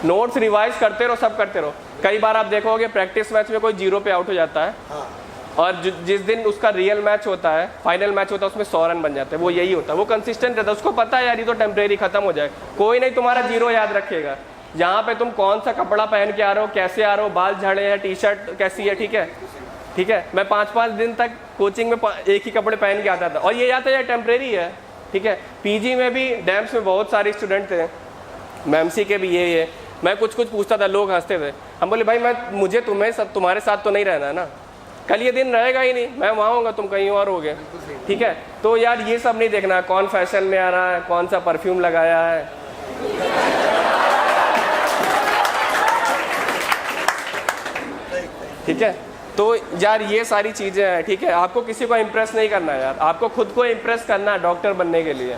नोट्स रिवाइज करते रहो, सब करते रहो। कई बार आप देखोगे प्रैक्टिस मैच में कोई 0 पे आउट हो जाता है, और जिस दिन उसका रियल मैच होता है, फाइनल मैच होता है, उसमें 100 रन बन जाते हैं। वो यही होता है, वो कंसिस्टेंट रहता है, उसको पता है यार ये तो टेम्परेरी खत्म हो जाए, कोई नहीं तुम्हारा 0 याद रखेगा। यहाँ पे तुम कौन सा कपड़ा पहन के आ रहे हो, कैसे आ रहे हो, बाल झड़े हैं, टी-शर्ट कैसी है, ठीक है, ठीक है। मैं 5-5 दिन तक कोचिंग में एक ही कपड़े पहन के आता था, और ये याद है यार टेम्परेरी है, ठीक है। पीजी में भी डैम्स में बहुत सारे स्टूडेंट थे, मैमसी के भी यही है। मैं कुछ पूछता था, लोग हंसते थे। हम बोले भाई मुझे तुम्हारे साथ तो नहीं रहना है ना, कल ये दिन रहेगा ही नहीं, मैं वहाँ होगा, तुम कहीं और होगे, ठीक है। तो यार ये सब नहीं देखना कौन फैशन में आ रहा है, कौन सा परफ्यूम लगाया है, ठीक है। तो यार ये सारी चीज़ें हैं, ठीक है। आपको किसी को इम्प्रेस नहीं करना है यार, आपको खुद को इम्प्रेस करना है डॉक्टर बनने के लिए,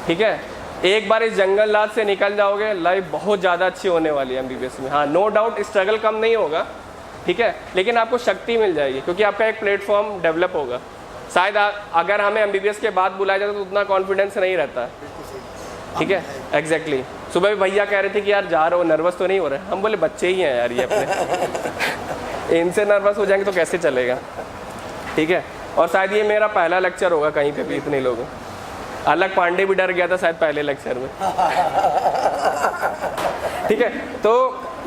ठीक है। एक बार इस जंगल रात से निकल जाओगे, लाइफ बहुत ज़्यादा अच्छी होने वाली है MBBS में। हाँ नो डाउट स्ट्रगल कम नहीं होगा, ठीक है, लेकिन आपको शक्ति मिल जाएगी क्योंकि आपका एक प्लेटफॉर्म डेवलप होगा। शायद अगर हमें MBBS के बाद बुलाया जाता तो उतना कॉन्फिडेंस नहीं रहता, ठीक है, एग्जैक्टली। सुबह भी भैया कह रहे थे कि यार जा रहे हो, नर्वस तो नहीं हो रहे। हम बोले बच्चे ही हैं यार ये अपने इनसे नर्वस हो जाएंगे तो कैसे चलेगा, ठीक है। और शायद ये मेरा पहला लेक्चर होगा कहीं पे भी इतने लोग, अलग पांडे भी डर गया था शायद पहले लेक्चर में, ठीक है। तो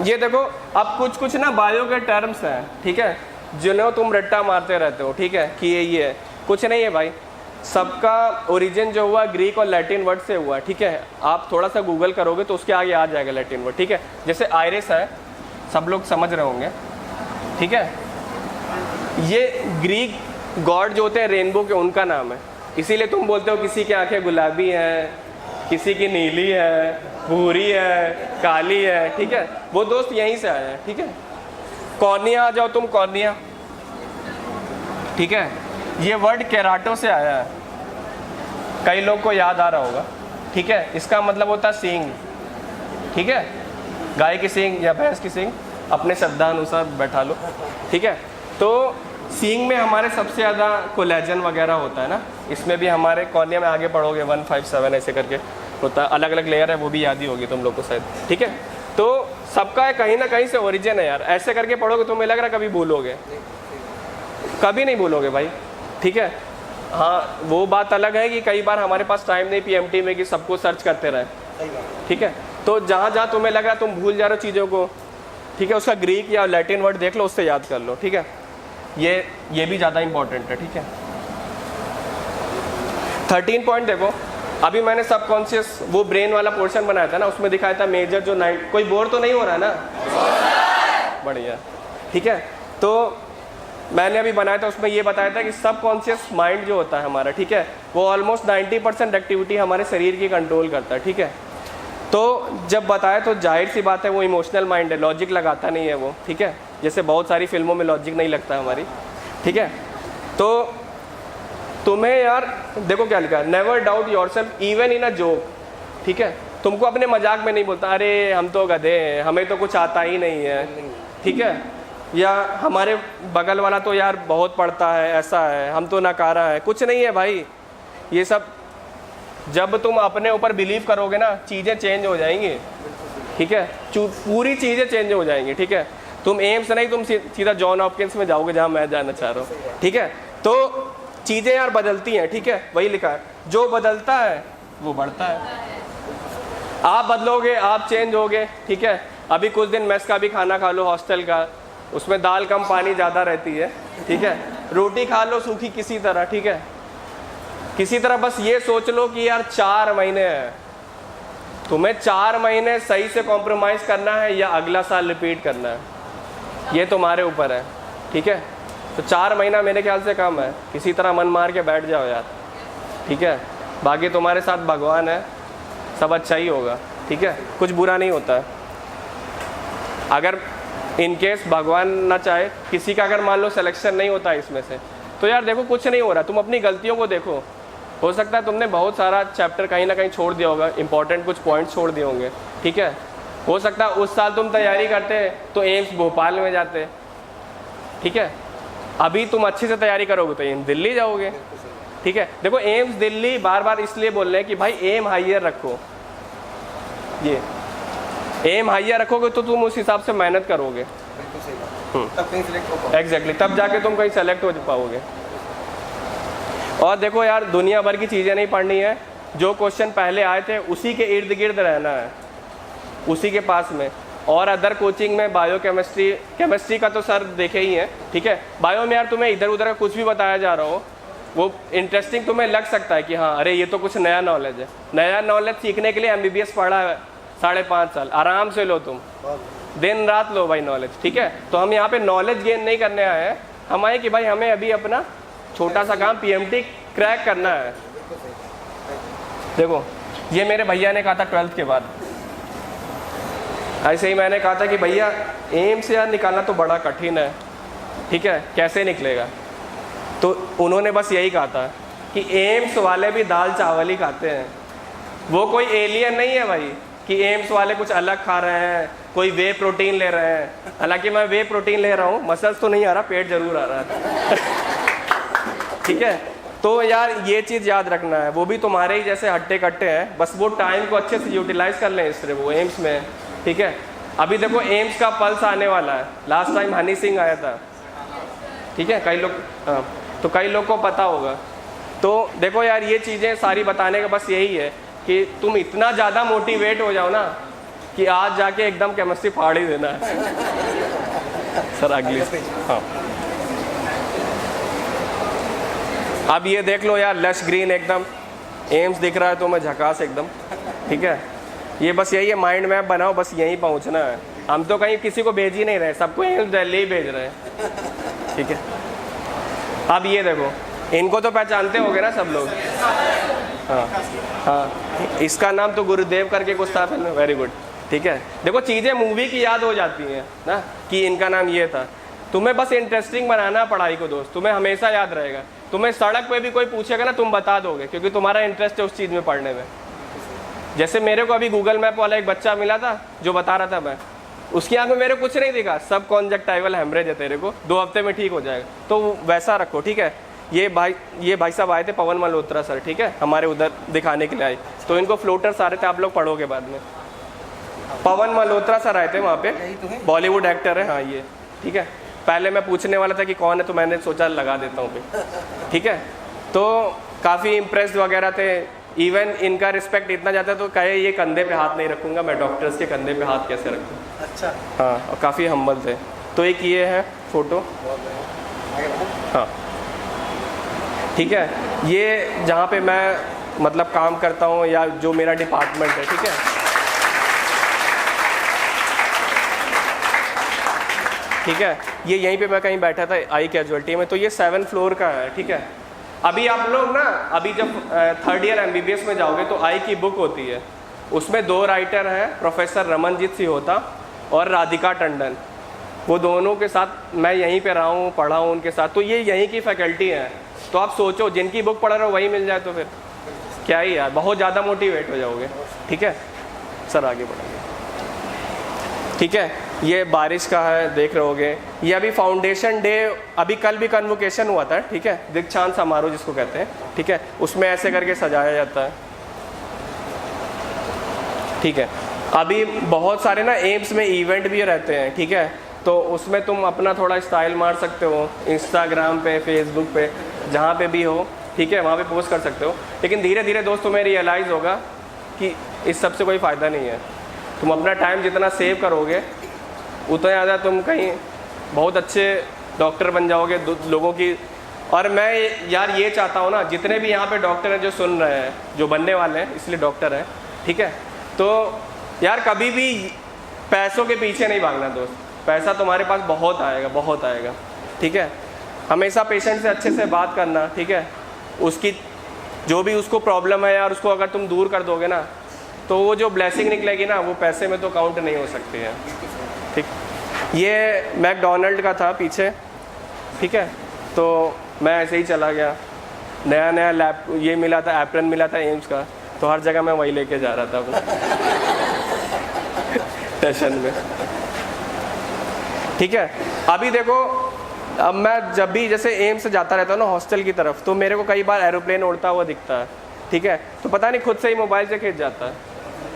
ये देखो अब कुछ ना बायो के टर्म्स हैं, ठीक है, जिन्हें तुम रट्टा मारते रहते हो, ठीक है, कि ये है, कुछ नहीं है भाई। सबका ओरिजिन जो हुआ ग्रीक और लैटिन वर्ड से हुआ, ठीक है। आप थोड़ा सा गूगल करोगे तो उसके आगे आ जाएगा लैटिन वर्ड, ठीक है। जैसे आयरिस है, सब लोग समझ रहे होंगे, ठीक है। ये ग्रीक गॉड जो होते हैं रेनबो के, उनका नाम है, इसीलिए तुम बोलते हो किसी की आंखें गुलाबी हैं, किसी की नीली है, भूरी है, काली है, ठीक है। वो दोस्त यहीं से आए हैं, ठीक है। कॉर्निया आ जाओ तुम, कॉर्निया, ठीक है, ये वर्ड केराटो से आया है, कई लोग को याद आ रहा होगा, ठीक है। इसका मतलब होता है सींग, ठीक है, गाय की सींग या भैंस की सींग, अपने श्रद्धानुसार बैठा लो, ठीक है। तो सींग में हमारे सबसे ज़्यादा कोलेजन वगैरह होता है ना, इसमें भी हमारे कॉर्निया में आगे पढ़ोगे 157 ऐसे करके होता है, अलग अलग लेयर है, वो भी याद ही होगी तुम लोग को शायद, ठीक है। तो सबका कहीं ना कहीं से ओरिजिन है यार। ऐसे करके पढ़ोगे तुम्हें लग रहा कभी भूलोगे? कभी नहीं भूलोगे भाई, ठीक है। हाँ, वो बात अलग है कि कई बार हमारे पास टाइम नहीं पीएमटी में कि सबको सर्च करते रहे, ठीक है। तो जहाँ जहाँ तुम्हें लग रहा है तुम भूल जा रहे हो चीज़ों को, ठीक है, उसका ग्रीक या लैटिन वर्ड देख लो, उससे याद कर लो, ठीक है। ये भी ज़्यादा इंपॉर्टेंट है, ठीक है। 13 पॉइंट देखो, अभी मैंने सबकॉन्शियस वो ब्रेन वाला पोर्शन बनाया था ना, उसमें दिखाया था मेजर जो 9, कोई बोर तो नहीं हो रहा है ना? बढ़िया, ठीक है। तो मैंने अभी बनाया था, उसमें ये बताया था कि सबकॉन्शियस माइंड जो होता है हमारा, ठीक है, वो ऑलमोस्ट 90% एक्टिविटी हमारे शरीर की कंट्रोल करता है, ठीक है। तो जब बताया तो जाहिर सी बात है वो इमोशनल माइंड है, लॉजिक लगाता नहीं है वो, ठीक है। जैसे बहुत सारी फिल्मों में लॉजिक नहीं लगता हमारी, ठीक है। तो तुम्हें यार देखो क्या लिखा है, never doubt yourself even in a joke, ठीक है। तुमको अपने मजाक में नहीं बोलता अरे हम तो गधे हैं, हमें तो कुछ आता ही नहीं है, ठीक है, या हमारे बगल वाला तो यार बहुत पढ़ता है, ऐसा है, हम तो नकारा है। कुछ नहीं है भाई, ये सब जब तुम अपने ऊपर बिलीव करोगे ना, चीज़ें चेंज हो जाएंगी, ठीक है। पूरी चीज़ें चेंज हो जाएंगी, ठीक है। तुम एम्स नहीं, तुम सीधा जॉन हॉपकिंस में जाओगे जहाँ मैं जाना चाह रहा हूँ, ठीक है। तो चीज़ें यार बदलती हैं, ठीक है, वही लिखा है, जो बदलता है वो बढ़ता है। आप बदलोगे, आप चेंज होगे, ठीक है। अभी कुछ दिन मेस का भी खाना खा लो, हॉस्टल का, उसमें दाल कम पानी ज़्यादा रहती है, ठीक है। रोटी खा लो सूखी किसी तरह, ठीक है, किसी तरह। बस ये सोच लो कि यार 4 महीने हैं, तुम्हें 4 महीने सही से कॉम्प्रोमाइज़ करना है या अगला साल रिपीट करना है, ये तुम्हारे ऊपर है, ठीक है। तो 4 महीना मेरे ख्याल से कम है, किसी तरह मन मार के बैठ जाओ यार, ठीक है। बाकी तुम्हारे साथ भगवान है, सब अच्छा ही होगा, ठीक है, कुछ बुरा नहीं होता है। अगर इन केस भगवान ना चाहे किसी का अगर मान लो सिलेक्शन नहीं होता इसमें से, तो यार देखो कुछ नहीं हो रहा, तुम अपनी गलतियों को देखो। हो सकता है तुमने बहुत सारा चैप्टर कहीं ना कहीं छोड़ दिया होगा, इंपॉर्टेंट कुछ पॉइंट्स छोड़ दिए होंगे, ठीक है। हो सकता है उस साल तुम तैयारी करते तो एम्स भोपाल में जाते, ठीक है। अभी तुम अच्छे से तैयारी करोगे तो एम्स दिल्ली जाओगे, ठीक है। देखो एम्स दिल्ली बार बार इसलिए बोल रहे हैं कि भाई एम हाइयर रखो, ये एम हाइयर रखोगे तो तुम उस हिसाब से मेहनत करोगे, तब कहीं सिलेक्ट हो पाओगे। एग्जैक्टली, तब जाके तुम कहीं सेलेक्ट हो पाओगे। और देखो यार दुनिया भर की चीज़ें नहीं पढ़नी है, जो क्वेश्चन पहले आए थे उसी के इर्द गिर्द रहना है, उसी के पास में। और अदर कोचिंग में बायो केमिस्ट्री का तो सर देखे ही है, ठीक है। बायो में यार तुम्हें इधर उधर का कुछ भी बताया जा रहा हो, वो इंटरेस्टिंग तुम्हें लग सकता है कि हाँ अरे ये तो कुछ नया नॉलेज है। नया नॉलेज सीखने के लिए MBBS पढ़ा है 5.5 साल, आराम से लो, तुम दिन रात लो भाई नॉलेज, ठीक है। तो हम यहाँ पे नॉलेज गेन नहीं करने आए हैं, हम आए कि भाई हमें अभी अपना छोटा सा काम PMT क्रैक करना है। देखो ये मेरे भैया ने कहा था 12th के बाद, ऐसे ही मैंने कहा था कि भैया एम्स यार निकालना तो बड़ा कठिन है, ठीक है, कैसे निकलेगा। तो उन्होंने बस यही कहा था कि एम्स वाले भी दाल चावल ही खाते हैं, वो कोई एलियन नहीं है भाई कि एम्स वाले कुछ अलग खा रहे हैं, कोई वे प्रोटीन ले रहे हैं। हालांकि मैं वे प्रोटीन ले रहा हूँ, मसल्स तो नहीं आ रहा, पेट जरूर आ रहा है ठीक है। तो यार ये चीज़ याद रखना है, वो भी तुम्हारे ही जैसे हट्टे कट्टे हैं, बस वो टाइम को अच्छे से यूटिलाइज कर लें इससे वो एम्स में, ठीक है। अभी देखो एम्स का पल्स आने वाला है, लास्ट टाइम हनी सिंह आया था, ठीक है, कई लोग, हाँ, तो कई लोग को पता होगा। तो देखो यार ये चीज़ें सारी बताने का बस यही है कि तुम इतना ज़्यादा मोटिवेट हो जाओ ना कि आज जाके एकदम केमिस्ट्री फाड़ ही देना है सर अगली, हाँ। अब ये देख लो यार लश ग्रीन एकदम एम्स दिख रहा है तो मैं झकास एकदम, ठीक है। ये बस यही है, माइंड मैप बनाओ, बस यहीं पहुंचना है। हम तो कहीं किसी को भेज ही नहीं रहे, सबको एम्स दिल्ली ही भेज रहे हैं, ठीक है। अब ये देखो, इनको तो पहचानते होगे ना सब लोग, हाँ हाँ, इसका नाम तो गुरुदेव करके कुछ था फिल्म, वेरी गुड, ठीक है। देखो चीज़ें मूवी की याद हो जाती हैं ना कि इनका नाम ये था। तुम्हें बस इंटरेस्टिंग बनाना पढ़ाई को दोस्त, तुम्हें हमेशा याद रहेगा। तुम्हें सड़क पे भी कोई पूछेगा ना तुम बता दोगे, क्योंकि तुम्हारा इंटरेस्ट है उस चीज़ में पढ़ने में। जैसे मेरे को अभी गूगल मैप वाला एक बच्चा मिला था जो बता रहा था, मैं उसकी आंख में मेरे कुछ नहीं दिखा, सब कॉन्जक्टाइवल हेमरेज है तेरे को, 2 हफ्ते में ठीक हो जाएगा। तो वैसा रखो, ठीक है। ये भाई साहब आए थे पवन मल्होत्रा सर, ठीक है, हमारे उधर दिखाने के लिए आए, तो इनको फ्लोटर्स आ रहे थे, आप लोग पढ़ोगे बाद में। पवन मल्होत्रा सर आए थे वहाँ पे, यही तो है। बॉलीवुड एक्टर है हाँ ये, ठीक है। पहले मैं पूछने वाला था कि कौन है, तो मैंने सोचा लगा देता हूँ भाई, ठीक है। तो काफ़ी इम्प्रेस्ड वगैरह थे, इवन इनका रिस्पेक्ट इतना जाता है तो कहे ये कंधे पे हाथ नहीं रखूँगा मैं, डॉक्टर्स के कंधे पे हाथ कैसे रखूँ। अच्छा, हाँ, और काफ़ी हम्बल थे। तो एक ये है फ़ोटो, हाँ ठीक है। ये जहाँ पे मैं मतलब काम करता हूँ या जो मेरा डिपार्टमेंट है, ठीक है। ठीक है, ये यहीं पे मैं कहीं बैठा था आई कैजुअल्टी में, तो ये 7th फ्लोर का है, ठीक है। अभी आप लोग ना, अभी जब 3rd ईयर MBBS में जाओगे तो आई की बुक होती है, उसमें 2 राइटर हैं, प्रोफेसर रमनजीत सिहोता और राधिका टंडन। वो दोनों के साथ मैं यहीं पे रहा हूँ, पढ़ा हूँ उनके साथ, तो ये यहीं की फैकल्टी है। तो आप सोचो जिनकी बुक पढ़ रहे हो वही मिल जाए तो फिर क्या ही यार, बहुत ज़्यादा मोटिवेट हो जाओगे, ठीक है। सर आगे बढ़ेंगे, ठीक है। ये बारिश का है, देख रहे होगे। ये अभी फाउंडेशन डे, अभी कल भी कन्वोकेशन हुआ था, ठीक है, दीक्षांत समारोह जिसको कहते हैं, ठीक है। उसमें ऐसे करके सजाया जाता है, ठीक है। अभी बहुत सारे ना एम्स में इवेंट भी रहते हैं, ठीक है, तो उसमें तुम अपना थोड़ा स्टाइल मार सकते हो, इंस्टाग्राम पे, फेसबुक पे, जहाँ पे भी हो, ठीक है, वहाँ पे पोस्ट कर सकते हो। लेकिन धीरे धीरे दोस्त तुम्हें रियलाइज़ होगा कि इस सब से कोई फ़ायदा नहीं है। तुम अपना टाइम जितना सेव करोगे उतना ज़्यादा तुम कहीं बहुत अच्छे डॉक्टर बन जाओगे लोगों की। और मैं यार ये चाहता हूँ ना, जितने भी यहाँ पे डॉक्टर हैं जो सुन रहे हैं, जो बनने वाले हैं इसलिए डॉक्टर हैं, ठीक है, तो यार कभी भी पैसों के पीछे नहीं भागना दोस्त। पैसा तुम्हारे पास बहुत आएगा, बहुत आएगा, ठीक है। हमेशा पेशेंट से अच्छे से बात करना, ठीक है। उसकी जो भी उसको प्रॉब्लम है यार, उसको अगर तुम दूर कर दोगे ना, तो वो जो ब्लेसिंग निकलेगी ना, वो पैसे में तो काउंट नहीं हो सकती है, ठीक। ये मैकडोनल्ड का था पीछे, ठीक है, तो मैं ऐसे ही चला गया। नया नया लैप ये मिला था, एप्रन मिला था एम्स का, तो हर जगह मैं वही लेके जा रहा था अपना स्टेशन में, ठीक है। अभी देखो, अब मैं जब भी जैसे एम्स से जाता रहता हूँ ना हॉस्टल की तरफ, तो मेरे को कई बार एरोप्लेन उड़ता हुआ दिखता है, ठीक है, तो पता नहीं खुद से ही मोबाइल से खींच जाता है।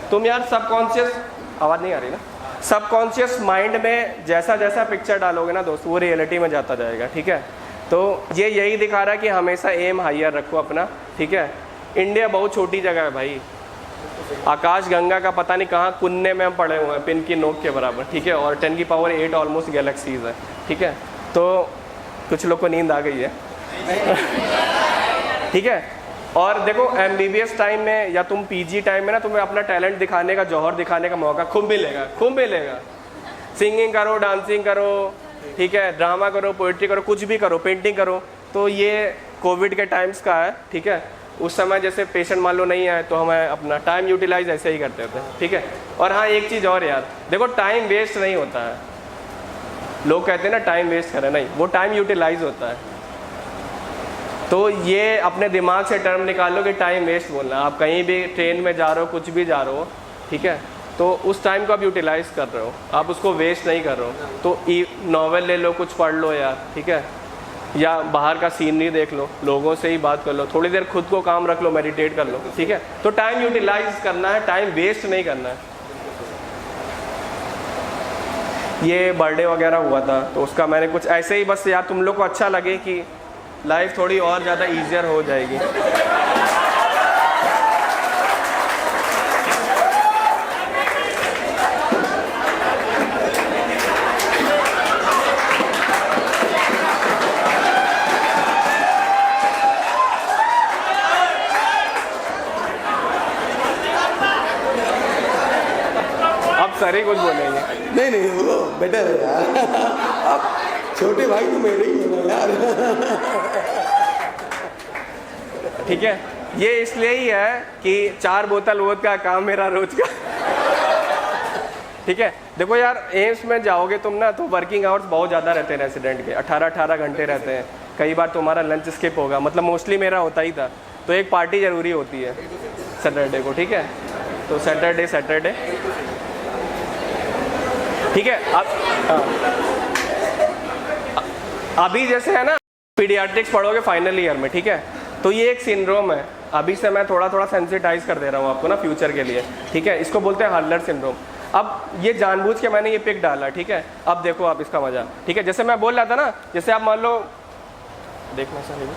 तुम यार सबकॉन्शियस, आवाज़ नहीं आ रही ना, सबकॉन्शियस माइंड में जैसा जैसा पिक्चर डालोगे ना दोस्त, वो रियलिटी में जाता जाएगा, ठीक है। तो ये यही दिखा रहा है कि हमेशा एम हायर रखो अपना, ठीक है। इंडिया बहुत छोटी जगह है भाई, आकाश गंगा का पता नहीं कहाँ कुन्ने में हम पड़े हुए हैं, पिन की नोक के बराबर, ठीक है, और 10 की पावर 8 ऑलमोस्ट गैलेक्सीज है, ठीक है। तो कुछ लोग को नींद आ गई है ठीक है। और देखो MBBS टाइम में या तुम PG टाइम में ना, तुम्हें अपना टैलेंट दिखाने का, जौहर दिखाने का मौका खूब मिलेगा, खूब मिलेगा। सिंगिंग करो, डांसिंग करो, ठीक है, ड्रामा करो, पोइट्री करो, कुछ भी करो, पेंटिंग करो। तो ये कोविड के टाइम्स का है, ठीक है। उस समय जैसे पेशेंट मान लो नहीं आए तो हमें अपना टाइम यूटिलाइज ऐसे ही करते थे, ठीक है। और हाँ एक चीज़ और यार, देखो टाइम वेस्ट नहीं होता है। लोग कहते हैं ना टाइम वेस्ट करें, नहीं, वो टाइम यूटिलाइज होता है। तो ये अपने दिमाग से टर्म निकाल लो कि टाइम वेस्ट बोलना। आप कहीं भी ट्रेन में जा रहे हो, कुछ भी जा रहे हो, ठीक है, तो उस टाइम को आप यूटिलाइज कर रहे हो, आप उसको वेस्ट नहीं कर रहे हो। तो नॉवेल ले लो, कुछ पढ़ लो यार, ठीक है, या बाहर का सीनरी देख लो, लोगों से ही बात कर लो, थोड़ी देर खुद को काम रख लो, मेडिटेट कर लो, ठीक है। तो टाइम यूटिलाइज करना है, टाइम वेस्ट नहीं करना है। ये बर्थडे वगैरह हुआ था तो उसका मैंने कुछ ऐसे ही बस यार तुम लोग को अच्छा लगे कि लाइफ थोड़ी और ज़्यादा ईजियर हो जाएगी। अब सर ही कुछ बोलेंगे। नहीं नहीं, वो बेटर है यार अब छोटे भाई तो मेरे ही हो ना यार ठीक है, ये इसलिए ही है कि 4 बोतल वोद का काम मेरा रोज का ठीक है। देखो यार एम्स में जाओगे तुम ना, तो वर्किंग आवर्स बहुत ज़्यादा रहते हैं रेसिडेंट के, 18-18 घंटे रहते हैं। कई बार तुम्हारा लंच स्किप होगा, मतलब मोस्टली मेरा होता ही था। तो एक पार्टी ज़रूरी होती है सैटरडे को, ठीक है। तो सैटरडे ठीक है। अब अभी जैसे है ना पीडियाट्रिक्स पढ़ोगे फाइनल ईयर में, ठीक है, तो ये एक सिंड्रोम है। अभी से मैं थोड़ा थोड़ा सेंसिटाइज कर दे रहा हूँ आपको ना फ्यूचर के लिए, ठीक है। इसको बोलते हैं हर्लर सिंड्रोम। अब ये जानबूझ के मैंने ये पिक डाला, ठीक है। अब देखो आप इसका मजा, ठीक है। जैसे मैं बोल रहा था ना, जैसे आप मान लो, देखना सर,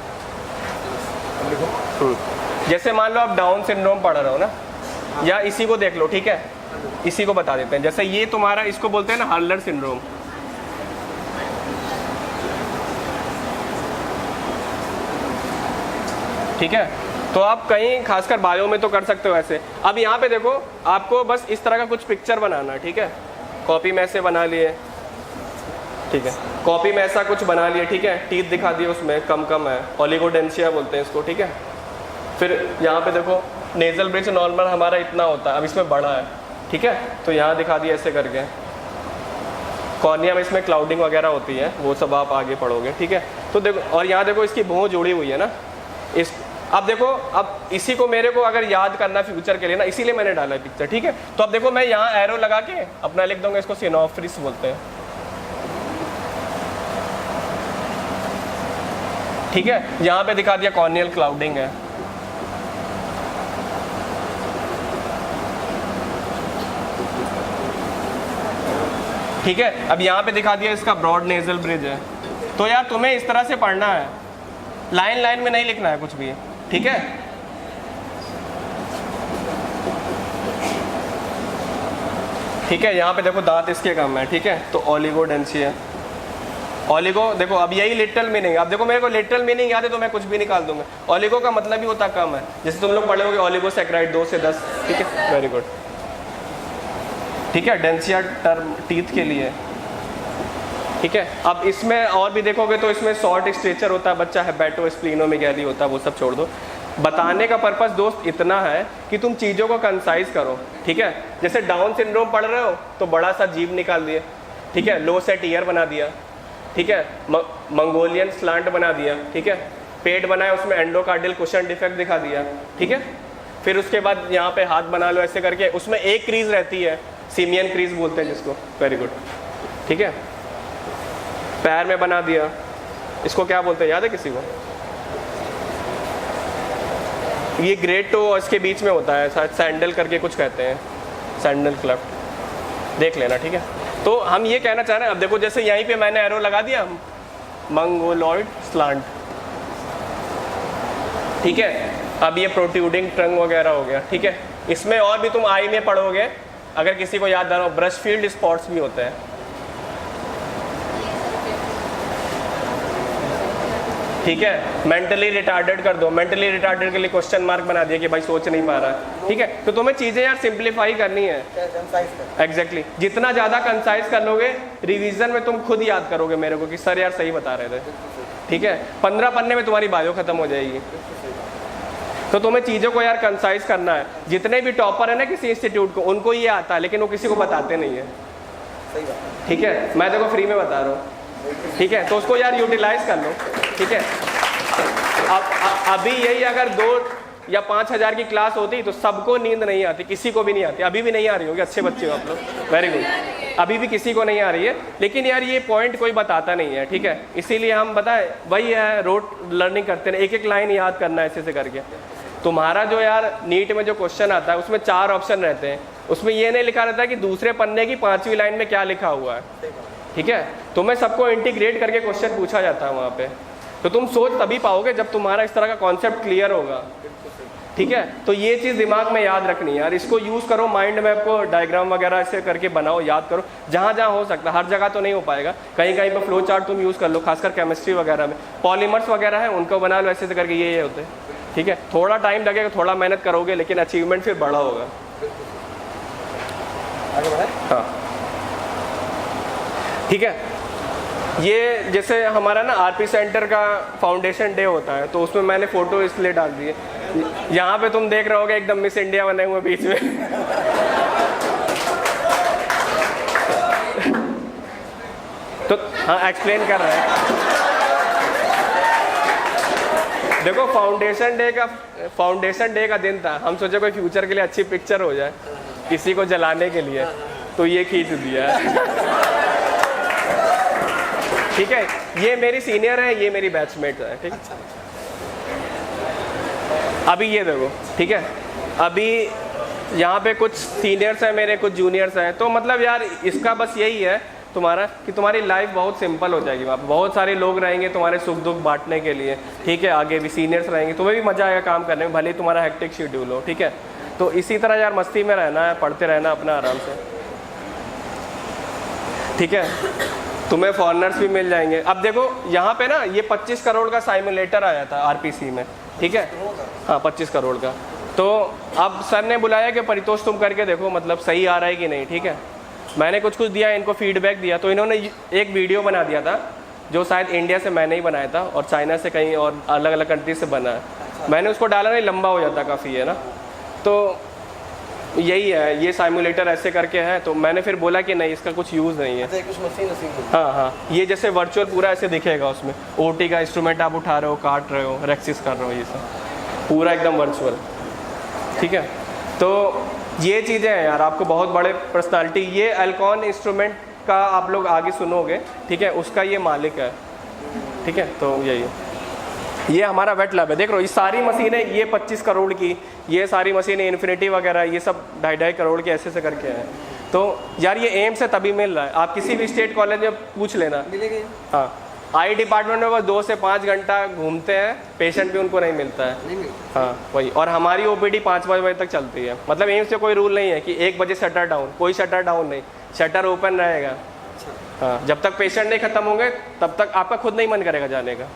जैसे मान लो आप डाउन सिंड्रोम पढ़ रहे हो ना, या इसी को देख लो, ठीक है, इसी को बता देते हैं। जैसे ये तुम्हारा, इसको बोलते हैं ना हर्लर सिंड्रोम, ठीक है। तो आप कहीं खासकर बायो में तो कर सकते हो ऐसे। अब यहाँ पे देखो, आपको बस इस तरह का कुछ पिक्चर बनाना है, ठीक है। कॉपी में ऐसे बना लिए, ठीक है, कॉपी में ऐसा कुछ बना लिए, ठीक है। टीथ दिखा दिए, उसमें कम कम है, ओलिगोडेंशिया बोलते हैं इसको, ठीक है। फिर यहाँ पे देखो नेजल ब्रिज नॉर्मल हमारा इतना होता है, अब इसमें बड़ा है, ठीक है। तो यहाँ दिखा दिया ऐसे करके। कॉर्निया में इसमें क्लाउडिंग वगैरह होती है, वो सब आप आगे पढ़ोगे, ठीक है। तो देखो, और यहाँ देखो इसकी भौं जुड़ी हुई है ना इस। अब देखो, अब इसी को मेरे को अगर याद करना फ्यूचर के लिए ना, इसीलिए मैंने डाला है पिक्चर, ठीक है। तो अब देखो मैं यहाँ एरो लगा के अपना लिख दूंगा, इसको सिनोफ्रिस बोलते हैं, ठीक है। यहाँ पे दिखा दिया कॉर्नियल क्लाउडिंग है, ठीक है। अब यहाँ पे दिखा दिया इसका ब्रॉड नेजल ब्रिज है। तो यार तुम्हें इस तरह से पढ़ना है, लाइन लाइन में नहीं लिखना है कुछ भी, ठीक है। ठीक है, यहाँ पे देखो दांत इसके कम है, ठीक है। तो ओलिगोडेंशिया, ओलिगो देखो, अब यही लिटरल मीनिंग। अब देखो मेरे को लिटरल मीनिंग याद है तो मैं कुछ भी निकाल दूंगा। ओलिगो का मतलब ही होता कम है, जैसे तुम लोग पढ़े होगे ओलिगोसैकेराइड 2 से 10, ठीक है, वेरी गुड, ठीक है। डेंसिया टर्म टीथ के लिए, ठीक है। अब इसमें और भी देखोगे तो इसमें शॉर्ट स्ट्रेचर होता है, बच्चा हेपेटोस्प्लीनोमेगैली होता है, वो सब छोड़ दो। बताने का पर्पस दोस्त इतना है कि तुम चीज़ों को कंसाइज करो, ठीक है। जैसे डाउन सिंड्रोम पढ़ रहे हो तो बड़ा सा जीभ निकाल दिए, ठीक है, लो सेट ईयर बना दिया, ठीक है, मंगोलियन स्लांट बना दिया, ठीक है। पेट बनाया, उसमें एंडोकार्डियल कुशन डिफेक्ट दिखा दिया, ठीक है। फिर उसके बाद यहाँ पे हाथ बना लो ऐसे करके, उसमें एक क्रीज रहती है, सीमियन क्रीज बोलते हैं जिसको, वेरी गुड, ठीक है। पैर में बना दिया, इसको क्या बोलते हैं याद है किसी को? ये ग्रेट टो और इसके बीच में होता है, शायद सैंडल करके कुछ कहते हैं, सैंडल क्लेफ्ट, देख लेना, ठीक है। तो हम ये कहना चाह रहे हैं, अब देखो जैसे यहीं पे मैंने एरो लगा दिया, मंगोलॉइड स्लांट, ठीक है। अब ये प्रोट्रूडिंग टंग वगैरह हो गया, ठीक है। इसमें और भी तुम आई में पढ़ोगे, अगर किसी को याद आ रहा हो, ब्रश फील्ड स्पॉट्स भी होते हैं, ठीक है। मेंटली रिटार्डेड कर दो, मेंटली रिटार्डेड के लिए क्वेश्चन मार्क बना दिया कि भाई सोच नहीं पा रहा है, ठीक है। तो तुम्हें चीज़ें यार सिंप्लीफाई करनी है, एग्जैक्टली। जितना ज़्यादा कंसाइज कर लोगे, रिवीजन में तुम खुद याद करोगे मेरे को कि सर यार सही बता रहे थे, ठीक है। 15 पन्ने में तुम्हारी बायो खत्म हो जाएगी। तो तुम्हें चीज़ों को यार कंसाइज करना है। जितने भी टॉपर है ना किसी इंस्टीट्यूट को, उनको ये आता है, लेकिन वो किसी को बताते नहीं है, ठीक है। मैं देखो फ्री में बता रहा हूँ, ठीक है। तो उसको यार यूटिलाइज कर लो, ठीक है। अब अभी यही अगर 2 या 5 हज़ार की क्लास होती तो सबको नींद नहीं आती, किसी को भी नहीं आती। अभी भी नहीं आ रही होगी, अच्छे बच्चे हो आप लोग, वेरी गुड। अभी भी किसी को नहीं आ रही है, लेकिन यार ये पॉइंट कोई बताता नहीं है, ठीक है। इसीलिए हम बताएं, वही है, रोट लर्निंग करते हैं, एक एक लाइन याद करना है ऐसे से करके। तुम्हारा जो यार नीट में जो क्वेश्चन आता है उसमें 4 ऑप्शन रहते हैं, उसमें ये नहीं लिखा रहता है कि दूसरे पन्ने की 5वीं लाइन में क्या लिखा हुआ है, ठीक है। तुम्हें सबको इंटीग्रेट करके क्वेश्चन पूछा जाता है वहाँ पे। तो तुम सोच तभी पाओगे जब तुम्हारा इस तरह का कॉन्सेप्ट क्लियर होगा, ठीक है। तो ये चीज़ दिमाग में याद रखनी है यार, इसको यूज़ करो, माइंड मैप को डायग्राम वगैरह ऐसे करके बनाओ, याद करो, जहाँ जहाँ हो सकता है। हर जगह तो नहीं हो पाएगा, कहीं कहीं पर फ्लो चार्ट तुम यूज़ कर लो, खासकर केमिस्ट्री वगैरह में। पॉलीमर्स वगैरह है, उनको बना लो ऐसे करके, ये होते हैं, ठीक है। थोड़ा टाइम लगेगा, थोड़ा मेहनत करोगे, लेकिन अचीवमेंट फिर बड़ा होगा। हाँ, ठीक है। ये जैसे हमारा ना आरपी सेंटर का फाउंडेशन डे होता है, तो उसमें मैंने फ़ोटो इसलिए डाल दी है। यहाँ पे तुम देख रहे होगे एकदम मिस इंडिया बने हुए बीच में तो हाँ, एक्सप्लेन कर रहे हैं। देखो फाउंडेशन डे का दिन था, हम सोचे कोई फ्यूचर के लिए अच्छी पिक्चर हो जाए, किसी को जलाने के लिए, तो ये खींच दिया ठीक है। ये मेरी सीनियर है, ये मेरी बैचमेट है, ठीक। अभी ये देखो, ठीक है। अभी यहाँ पे कुछ सीनियर्स हैं मेरे, कुछ जूनियर्स हैं, तो मतलब यार इसका बस यही है तुम्हारा कि तुम्हारी लाइफ बहुत सिंपल हो जाएगी। वहाँ पे बहुत सारे लोग रहेंगे तुम्हारे सुख दुख बांटने के लिए, ठीक है। आगे भी सीनियर्स रहेंगे, तुम्हें भी मज़ा आएगा काम करने में, भले ही तुम्हारा हेक्टिक शेड्यूल हो, ठीक है। तो इसी तरह यार मस्ती में रहना है, पढ़ते रहना अपना आराम से, ठीक है। तुम्हें फॉरेनर्स भी मिल जाएंगे। अब देखो यहाँ पे ना ये 25 करोड़ का साइमुलेटर आया था आरपीसी में, ठीक है। हाँ 25 करोड़ का। तो अब सर ने बुलाया कि परितोष तुम करके देखो मतलब सही आ रहा है कि नहीं, ठीक है। मैंने कुछ दिया, इनको फीडबैक दिया, तो इन्होंने एक वीडियो बना दिया था जो शायद इंडिया से मैंने ही बनाया था और चाइना से कहीं और अलग अलग कंट्री से बना है। मैंने उसको डाला, नहीं लंबा हो जाता काफ़ी, है ना। तो यही है, ये साइमुलेटर ऐसे करके है। तो मैंने फिर बोला कि नहीं इसका कुछ यूज़ नहीं है। कुछ मशीन हाँ हाँ, ये जैसे वर्चुअल पूरा ऐसे दिखेगा, उसमें ओटी का इंस्ट्रूमेंट आप उठा रहे हो, काट रहे हो, रेक्सिस कर रहे हो, ये सब पूरा एकदम वर्चुअल, ठीक है। तो ये चीज़ें हैं यार, आपको बहुत बड़े पर्सनालिटी, ये एल्कॉन इंस्ट्रूमेंट का आप लोग आगे सुनोगे, ठीक है, उसका ये मालिक है, ठीक है। तो यही है, ये हमारा वेट लैब है। देख रहे हो ये सारी मशीनें, ये 25 करोड़ की, ये सारी मशीनें इन्फिनिटी वगैरह, ये सब 2.5 करोड़ के ऐसे करके हैं। तो यार ये एम्स से तभी मिल रहा है, आप किसी भी स्टेट कॉलेज में पूछ लेना, मिलेगा। हाँ आई डिपार्टमेंट में बस 2 से 5 घंटा घूमते हैं, पेशेंट भी उनको नहीं मिलता है, नहीं मिलता। हाँ वही। और हमारी ओपीडी 5 बजे तक चलती है। मतलब एम्स से कोई रूल नहीं है कि 1 बजे शटर डाउन, कोई शटर डाउन नहीं, शटर ओपन रहेगा। हाँ जब तक पेशेंट नहीं खत्म होंगे तब तक आपका खुद नहीं मन करेगा जाने का,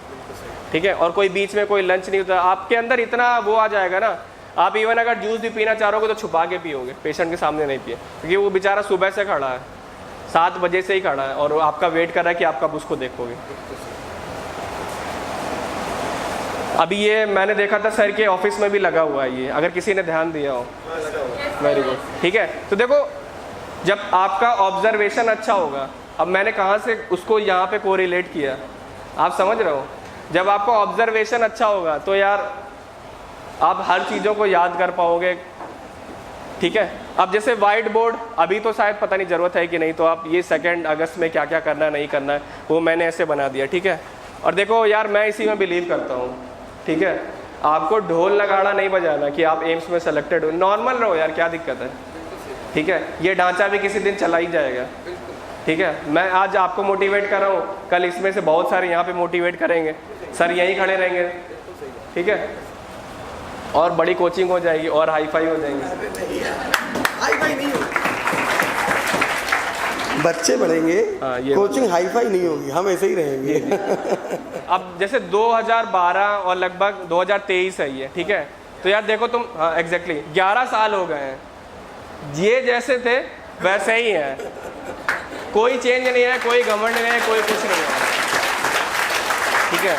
ठीक है। और कोई बीच में कोई लंच नहीं होता, आपके अंदर इतना वो आ जाएगा ना, आप इवन अगर जूस भी पीना चाहोगे तो छुपा के पियोगे, पेशेंट के सामने नहीं पिए, क्योंकि वो बेचारा सुबह से खड़ा है, 7 बजे से ही खड़ा है और आपका वेट कर रहा है कि आप कब उसको देखोगे। अभी ये मैंने देखा था सर के ऑफिस में भी लगा हुआ है ये, अगर किसी ने ध्यान दिया हो, वेरी गुड, ठीक है। तो देखो जब आपका ऑब्जर्वेशन अच्छा होगा, अब मैंने कहाँ से उसको यहाँ पे कोरिलेट किया, आप समझ रहे हो, जब आपका ऑब्जर्वेशन अच्छा होगा तो यार आप हर चीज़ों को याद कर पाओगे, ठीक है। अब जैसे वाइट बोर्ड, अभी तो शायद पता नहीं ज़रूरत है कि नहीं, तो आप ये 2 अगस्त में क्या क्या करना है नहीं करना है वो मैंने ऐसे बना दिया, ठीक है। और देखो यार मैं इसी में बिलीव करता हूँ, ठीक है। आपको ढोल नगाड़ा नहीं बजाना कि आप एम्स में सेलेक्टेड हो, नॉर्मल रहो यार, क्या दिक्कत है, ठीक है। ये ढांचा भी किसी दिन चला ही जाएगा, ठीक है। मैं आज आपको मोटिवेट कर रहा हूँ, कल इसमें से बहुत सारे यहाँ पे मोटिवेट करेंगे, सर यहीं खड़े रहेंगे, ठीक है। और बड़ी कोचिंग हो जाएगी और हाई फाई हो जाएंगे, हाई फाई नहीं होगी, बच्चे बढ़ेंगे, कोचिंग हाई फाई नहीं होगी, हम ऐसे ही रहेंगे। अब जैसे 2012 और लगभग 2023 है ये, ठीक है। तो यार देखो तुम, हाँ एग्जैक्टली 11 साल हो गए हैं, ये जैसे थे वैसे ही हैं, कोई चेंज नहीं है, कोई घमंड नहीं है, कोई कुछ नहीं है, ठीक है।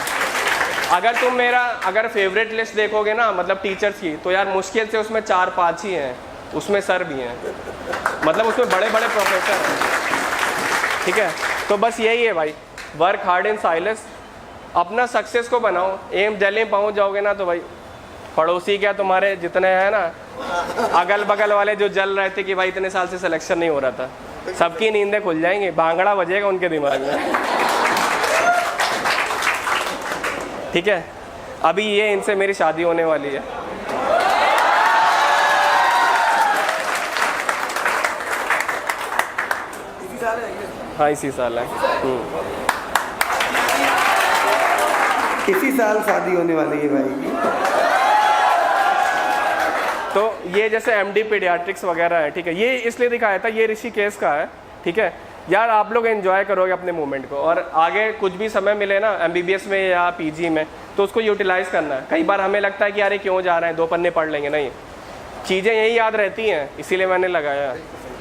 अगर तुम मेरा अगर फेवरेट लिस्ट देखोगे ना, मतलब टीचर्स की, तो यार मुश्किल से उसमें 4-5 ही हैं, उसमें सर भी हैं, मतलब उसमें बड़े बड़े प्रोफेसर हैं, ठीक है। तो बस यही है भाई, वर्क हार्ड इन साइलेंस, अपना सक्सेस को बनाओ। एम्स दिल्ली में पहुंच जाओगे ना तो भाई पड़ोसी क्या तुम्हारे जितने हैं ना, अगल बगल वाले जो जल रहे थे कि भाई इतने साल से सिलेक्शन नहीं हो रहा था, सबकी नींदें खुल जाएंगी, भांगड़ा बजेगा उनके दिमाग में, ठीक है। अभी ये इनसे मेरी शादी होने वाली है, हाँ इसी साल है, इसी साल शादी होने वाली है भाई की। तो ये जैसे एमडी पीडियाट्रिक्स वगैरह है, ठीक है। ये इसलिए दिखाया था, ये ऋषिकेश का है, ठीक है। यार आप लोग एंजॉय करोगे अपने मोमेंट को, और आगे कुछ भी समय मिले ना एमबीबीएस में या पीजी में, तो उसको यूटिलाइज़ करना है। कई बार हमें लगता है कि यार क्यों जा रहे हैं, 2 पन्ने पढ़ लेंगे, नहीं, चीज़ें यही याद रहती हैं, इसीलिए मैंने लगाया,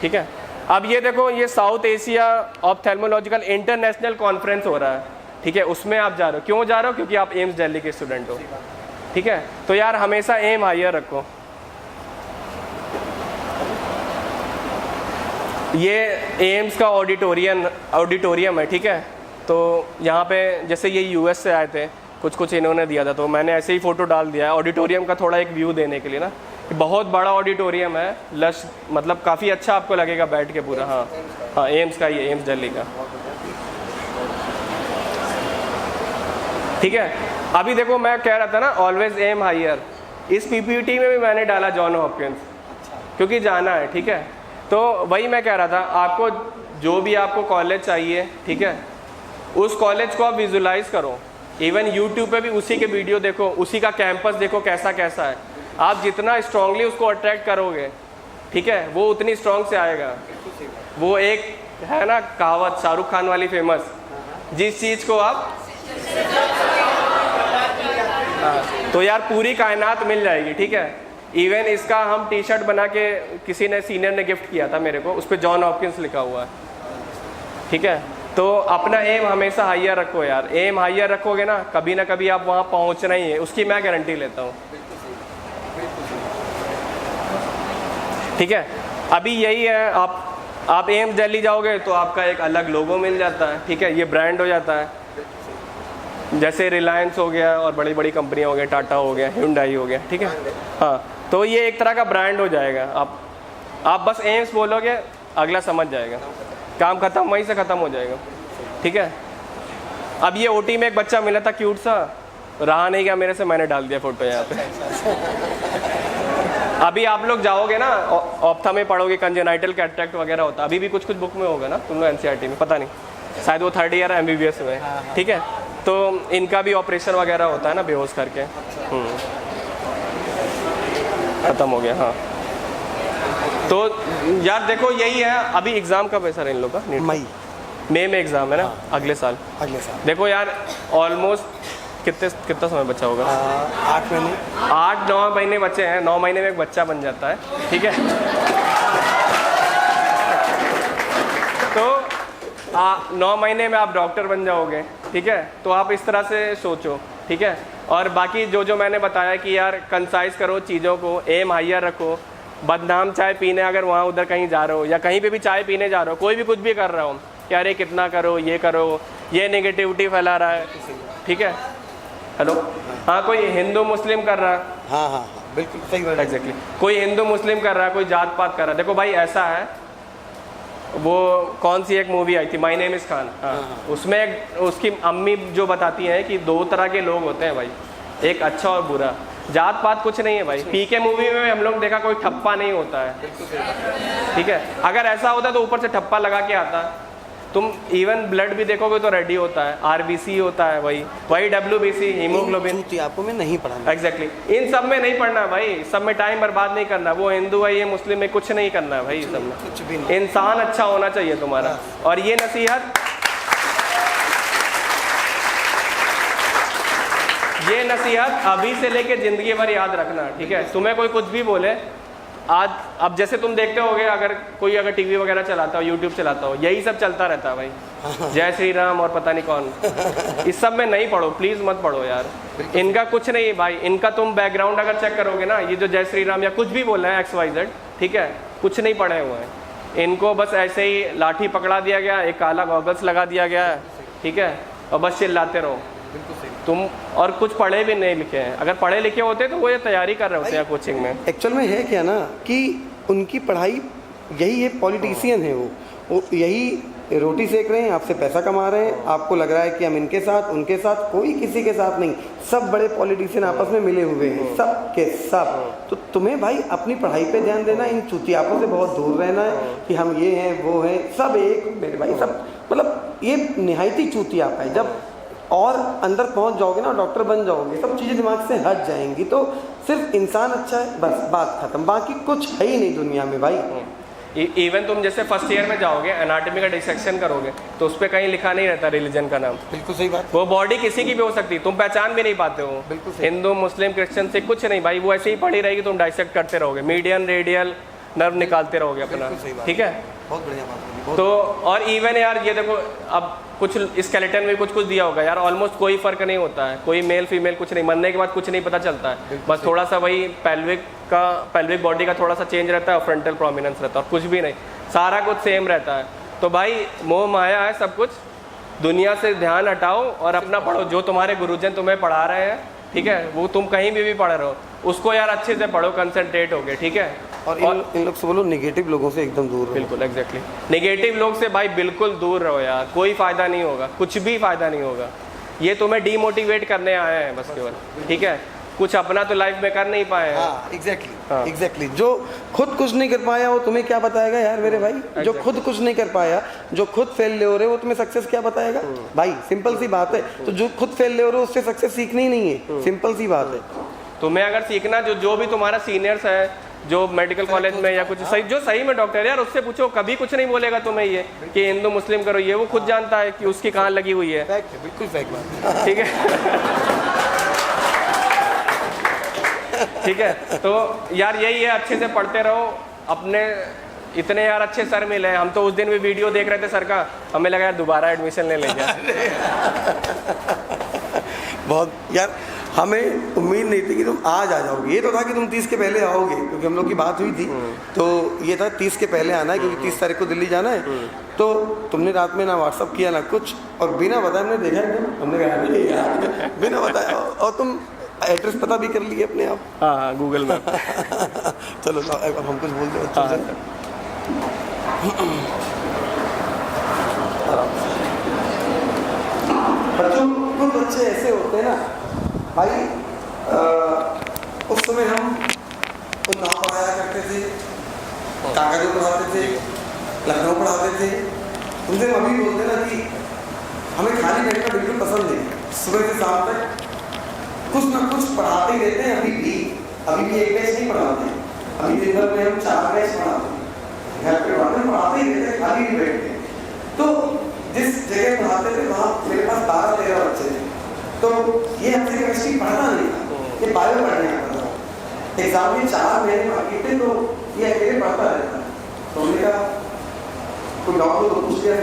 ठीक है। अब ये देखो, ये साउथ एशिया ऑप्थेल्मोलॉजिकल इंटरनेशनल कॉन्फ्रेंस हो रहा है, ठीक है, उसमें आप जा रहे हो। क्यों जा रहे हो? क्योंकि आप एम्स दिल्ली के स्टूडेंट हो, ठीक है। तो यार हमेशा एम हायर रखो। ये एम्स का ऑडिटोरियम है, ठीक है। तो यहाँ पे जैसे ये यूएस से आए थे, कुछ इन्होंने दिया था, तो मैंने ऐसे ही फ़ोटो डाल दिया है ऑडिटोरियम का, थोड़ा एक व्यू देने के लिए ना। बहुत बड़ा ऑडिटोरियम है, लश, मतलब काफ़ी अच्छा आपको लगेगा बैठ के पूरा। हाँ हाँ, एम्स का, ये एम्स दिल्ली का, ठीक है। अभी देखो मैं कह रहा था ना ऑलवेज एम हायर, इस पीपीटी में भी मैंने डाला जॉन हॉपकिंस, क्योंकि जाना है, ठीक है। तो वही मैं कह रहा था, आपको जो भी आपको कॉलेज चाहिए, ठीक है, उस कॉलेज को आप विजुलाइज करो। इवन यूट्यूब पे भी उसी के वीडियो देखो, उसी का कैंपस देखो कैसा कैसा है। आप जितना स्ट्रांगली उसको अट्रैक्ट करोगे, ठीक है, वो उतनी स्ट्रांग से आएगा। वो एक है ना कहावत शाहरुख खान वाली फेमस, जिस चीज़ को आप तो यार पूरी कायनात मिल जाएगी, ठीक है। इवन इसका हम टी शर्ट बना के किसी ने सीनियर ने गिफ्ट किया था मेरे को, उस पर जॉन हॉपकिंस लिखा हुआ है, ठीक है। तो अपना एम हमेशा हाइयर रखो यार, एम हाइयर रखोगे ना कभी आप वहाँ पहुँचना ही है, उसकी मैं गारंटी लेता हूँ, ठीक है। अभी यही है, आप एम्स दिल्ली जाओगे तो आपका एक अलग लोगो मिल जाता है, ठीक है, ये ब्रांड हो जाता है। जैसे रिलायंस हो गया और बड़ी बड़ी कंपनियां हो गया, टाटा हो गया, hyundai हो गया, ठीक है। हाँ, तो ये एक तरह का ब्रांड हो जाएगा। आप बस एम्स बोलोगे, अगला समझ जाएगा, काम खत्म, वहीं से ख़त्म हो जाएगा, ठीक है। अब ये ओटी में एक बच्चा मिला था क्यूट सा, रहा नहीं गया मेरे से, मैंने डाल दिया फ़ोटो यहाँ पे। अभी आप लोग जाओगे ना, ऑप्था में पढ़ोगे, कंजेनाइटल कैटरेक्ट वगैरह होता है, अभी भी कुछ बुक में होगा ना तुम लोग, एनसीईआरटी में, पता नहीं, शायद वो 3rd ईयर MBBS में, ठीक है। तो इनका भी ऑपरेशन वगैरह होता है ना बेहोश करके। ख़त्म हो गया। हाँ, तो यार देखो यही है। अभी एग्ज़ाम कब है सर इन लोग का? मई में एग्ज़ाम है ना, अगले साल। देखो यार ऑलमोस्ट कितना समय बचा होगा? 8-9 महीने बचे हैं। 9 महीने में एक बच्चा बन जाता है, ठीक है। तो 9 महीने में आप डॉक्टर बन जाओगे, ठीक है। तो आप इस तरह से सोचो, ठीक है। और बाकी जो मैंने बताया कि यार कंसाइज करो चीज़ों को, एम हाइयर रखो। बदनाम चाय पीने अगर वहाँ उधर कहीं जा रहे हो या कहीं पे भी चाय पीने जा रहे हो, कोई भी कुछ भी कर रहा हो कि अरे कितना करो, ये नेगेटिविटी फैला रहा है, ठीक है। हेलो, हाँ, कोई हिंदू मुस्लिम कर रहा है, हाँ, बिल्कुल सही बात, एग्जैक्टली। कोई हिंदू मुस्लिम कर रहा है, कोई जात पात कर रहा है। देखो भाई ऐसा है, वो कौन सी एक मूवी आई थी, माय नेम इज़ खान, उसमें उसकी अम्मी जो बताती हैं कि 2 तरह के लोग होते हैं भाई, एक अच्छा और बुरा। जात पात कुछ नहीं है भाई। पीके मूवी में हम लोग देखा कोई ठप्पा नहीं होता है, ठीक है। अगर ऐसा होता तो ऊपर से ठप्पा लगा के आता। तुम इवन ब्लड भी देखोगे तो रेडी होता है, RBC होता है, वही WBC, हीमोग्लोबिन। आपको में नहीं पढ़ना, एग्जैक्टली। इन सब में नहीं पढ़ना भाई, सब में टाइम बर्बाद नहीं करना। वो हिंदू है, ये मुस्लिम है, कुछ नहीं करना है भाई, सब में कुछ भी नहीं। इंसान अच्छा होना चाहिए तुम्हारा। और ये नसीहत अभी से लेके ज़िंदगी भर याद रखना, ठीक है। तुम्हें कोई कुछ भी बोले, आज अब जैसे तुम देखते होगे, अगर टीवी वगैरह चलाता हो, यूट्यूब चलाता हो, यही सब चलता रहता है भाई, जय श्री राम और पता नहीं कौन। इस सब में नहीं पढ़ो, प्लीज़ मत पढ़ो यार, इनका कुछ नहीं भाई। इनका तुम बैकग्राउंड अगर चेक करोगे ना, ये जो जय श्री राम या कुछ भी बोल रहे हैं XYZ, ठीक है, कुछ नहीं पढ़े हुए हैं। इनको बस ऐसे ही लाठी पकड़ा दिया गया, एक काला गॉगल्स लगा दिया गया है, ठीक है, और बस चिल्लाते रहो तुम। और कुछ पढ़े भी नहीं लिखे हैं। अगर पढ़े लिखे होते तो वो ये तैयारी कर रहे होते हैं कोचिंग में। एक्चुअल में है क्या ना कि उनकी पढ़ाई यही है, पॉलिटिशियन है वो यही रोटी सेक रहे हैं, आपसे पैसा कमा रहे हैं। आपको लग रहा है कि हम इनके साथ उनके साथ, कोई किसी के साथ नहीं, सब बड़े पॉलिटिशियन आपस में मिले हुए हैं, सब के सब। तो तुम्हें भाई अपनी पढ़ाई पे ध्यान देना, इन चुतियापों से बहुत दूर रहना है कि हम ये हैं वो हैं, सब एक मेरे भाई, सब मतलब ये निहायती चुतियाप है। जब और अंदर पहुंच जाओगे ना, डॉक्टर बन जाओगे, सब चीज़ें दिमाग से हट जाएंगी। तो सिर्फ इंसान अच्छा है, बस बात खत्म, बाकी कुछ है ही नहीं दुनिया में भाई। इवन तुम जैसे फर्स्ट ईयर में जाओगे, एनाटॉमी का डिसेक्शन करोगे तो उस पर कहीं लिखा नहीं रहता रिलीजन का नाम। बिल्कुल सही बात। वो बॉडी किसी की भी हो सकती है, तुम पहचान भी नहीं पाते हो। बिल्कुल हिंदू मुस्लिम क्रिश्चियन से कुछ नहीं भाई, वो ऐसे ही पड़ी रहेगी, तुम डाइसेक्ट करते रहोगे, मीडियन रेडियल नर्व निकालते रहोगे अपना, ठीक है। बहुत बढ़िया बात। तो और इवन यार ये देखो, अब कुछ स्केलेटन में कुछ दिया होगा यार, ऑलमोस्ट कोई फर्क नहीं होता है, कोई मेल फीमेल कुछ नहीं, मरने के बाद कुछ नहीं पता चलता है। बस थोड़ा सा वही पेल्विक बॉडी का थोड़ा सा चेंज रहता है और फ्रंटल प्रोमिनेंस रहता है, और कुछ भी नहीं, सारा कुछ सेम रहता है। तो भाई मोह माया है सब कुछ, दुनिया से ध्यान हटाओ और अपना पढ़ो। जो तुम्हारे गुरुजन तुम्हें पढ़ा रहे हैं, ठीक है, वो तुम कहीं भी पढ़ रहे हो, उसको यार अच्छे से पढ़ो, कंसंट्रेट हो गए, ठीक है। और इन लोग से बोलो नेगेटिव लोगों से एकदम दूर रहो। बिल्कुल एग्जैक्टली, नेगेटिव लोग से भाई बिल्कुल दूर रहो यार, कोई फ़ायदा नहीं होगा, कुछ भी फ़ायदा नहीं होगा। ये तुम्हें डीमोटिवेट करने आए हैं बस केवल, ठीक है। कुछ अपना तो लाइफ में कर नहीं पाए हैं। हाँ एग्जैक्टली हाँ। एग्जैक्टली। जो खुद कुछ नहीं कर पाया वो तुम्हें क्या बताएगा यार मेरे भाई। जो खुद कुछ नहीं कर पाया, जो खुद फेल हो रहे वो तुम्हें सक्सेस क्या बताएगा भाई। सिंपल सी बात है। तो जो खुद फेल हो रहे हो उससे सक्सेस सीखनी ही नहीं है, सिंपल सी बात है। तुम्हें अगर सीखना, जो भी तुम्हारा सीनियर्स है जो मेडिकल कॉलेज में या कुछ सही, जो सही में डॉक्टर यार, उससे पूछो, कभी कुछ नहीं बोलेगा तुम्हें ये कि हिंदू मुस्लिम करो, ये वो खुद जानता है कि उसकी कहाँ लगी हुई है। फैक्ट है, बिल्कुल फैक्ट बात। ठीक है। ठीक है, तो यार यही है, अच्छे से पढ़ते रहो अपने। इतने यार अच्छे सर मिले, हम तो उस दिन भी वीडियो देख रहे थे सर का, हमें लगा यार दोबारा एडमिशन ले लेंगे। बहुत यार, हमें उम्मीद नहीं थी कि तुम आज आ जाओगे। ये तो था कि तुम 30 के पहले आओगे, क्योंकि हम लोग की बात हुई थी। तो ये था 30 के पहले आना है, क्योंकि 30 तारीख को दिल्ली जाना है। तो तुमने रात में ना व्हाट्सअप किया ना कुछ, और बिना बताए हमने देखा एकदम, हमने कहा नहीं यार, बिना बताए। और तुम एड्रेस पता भी कर लिए अपने आप। हाँ गूगल मैप। चलो अब हम कुछ बोल दो हाँ, बच्चों, कुछ बच्चे ऐसे होते हैं ना भाई, उस समय हम उन्नाव पढ़ाया करते थे, कागजों पढ़ाते थे, लखनऊ पढ़ाते थे। उनसे हम अभी बोलते ना कि हमें खाली बैठना बिल्कुल पसंद नहीं, सुबह से शाम तक कुछ ना कुछ पढ़ाते ही रहते हैं। अभी भी एक बैच नहीं पढ़ाते, अभी दिन भर में हम 4 बैच पढ़ाते हैं। घर पे पढ़ाते ही रहते, खाली नहीं बैठते। तो जिस जगह पढ़ाते थे वहाँ मेरे पास 12-13 बच्चे थे। तो ये हमसे केमिस्ट्री पढ़ना नहीं था, ये बायो पढ़ने आता था। एग्जाम में 4 महीने बाकी थे, तो ये अकेले पढ़ता रहता। तो हमने कहा कोई डॉक्टर को पूछ लिया,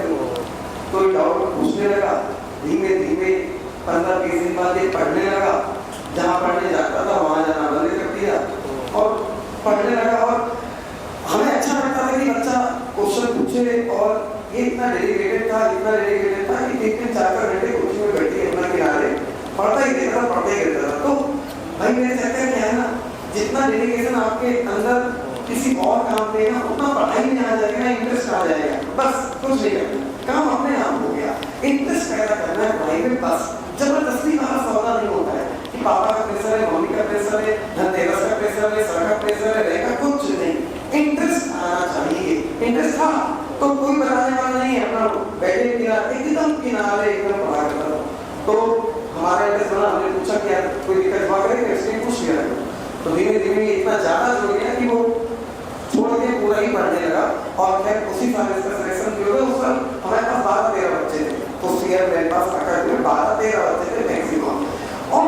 तो डॉक्टर पूछने लगा। धीमे धीमे 15-20 दिन बाद ये पढ़ने लगा। जहाँ पढ़ने जाता था वहाँ जाना बंद कर दिया और पढ़ने लगा। और हमें अच्छा लगता था कि बच्चा क्वेश्चन पूछे, और ये इतना डेडिकेटेड था कि 3-4 घंटे कोचिंग में बैठी अपना किनारे पढ़ता ही रहता था। तो भाई मेरे चक्कर क्या है ना, जितना डेडिकेशन आपके अंदर किसी और काम पे ना, उतना पढ़ाई में आ जाएगा, इंटरेस्ट आ जाएगा। बस कुछ नहीं करना, काम अपने आप हो गया। इंटरेस्ट पैदा करना है पढ़ाई में, बस जबरदस्ती वाला सौदा नहीं होता है कि पापा का प्रेशर है, मम्मी का प्रेशर है, धनतेरस का प्रेशर है, सर का प्रेशर है, रहेगा कुछ नहीं। इंटरेस्ट आना चाहिए। इंटरेस्ट था तो कोई बताने वाला नहीं है, अपना बैठे किनारे एकदम पढ़ा करता था। तो हमारा इंटरेस्ट बना, हमने पूछा कि यार कोई दिक्कत हुआ करे, इसने पूछ लिया। तो धीमे धीमे इतना ज़्यादा जुड़ गया कि वो छोड़ के पूरा ही पढ़ने लगा। और खैर उसी साल इसका सिलेक्शन भी हो गया। उस साल हमारे पास 12-13 बच्चे थे। उस ईयर मेरे पास 12-13 बच्चे थे मैक्सिमम। और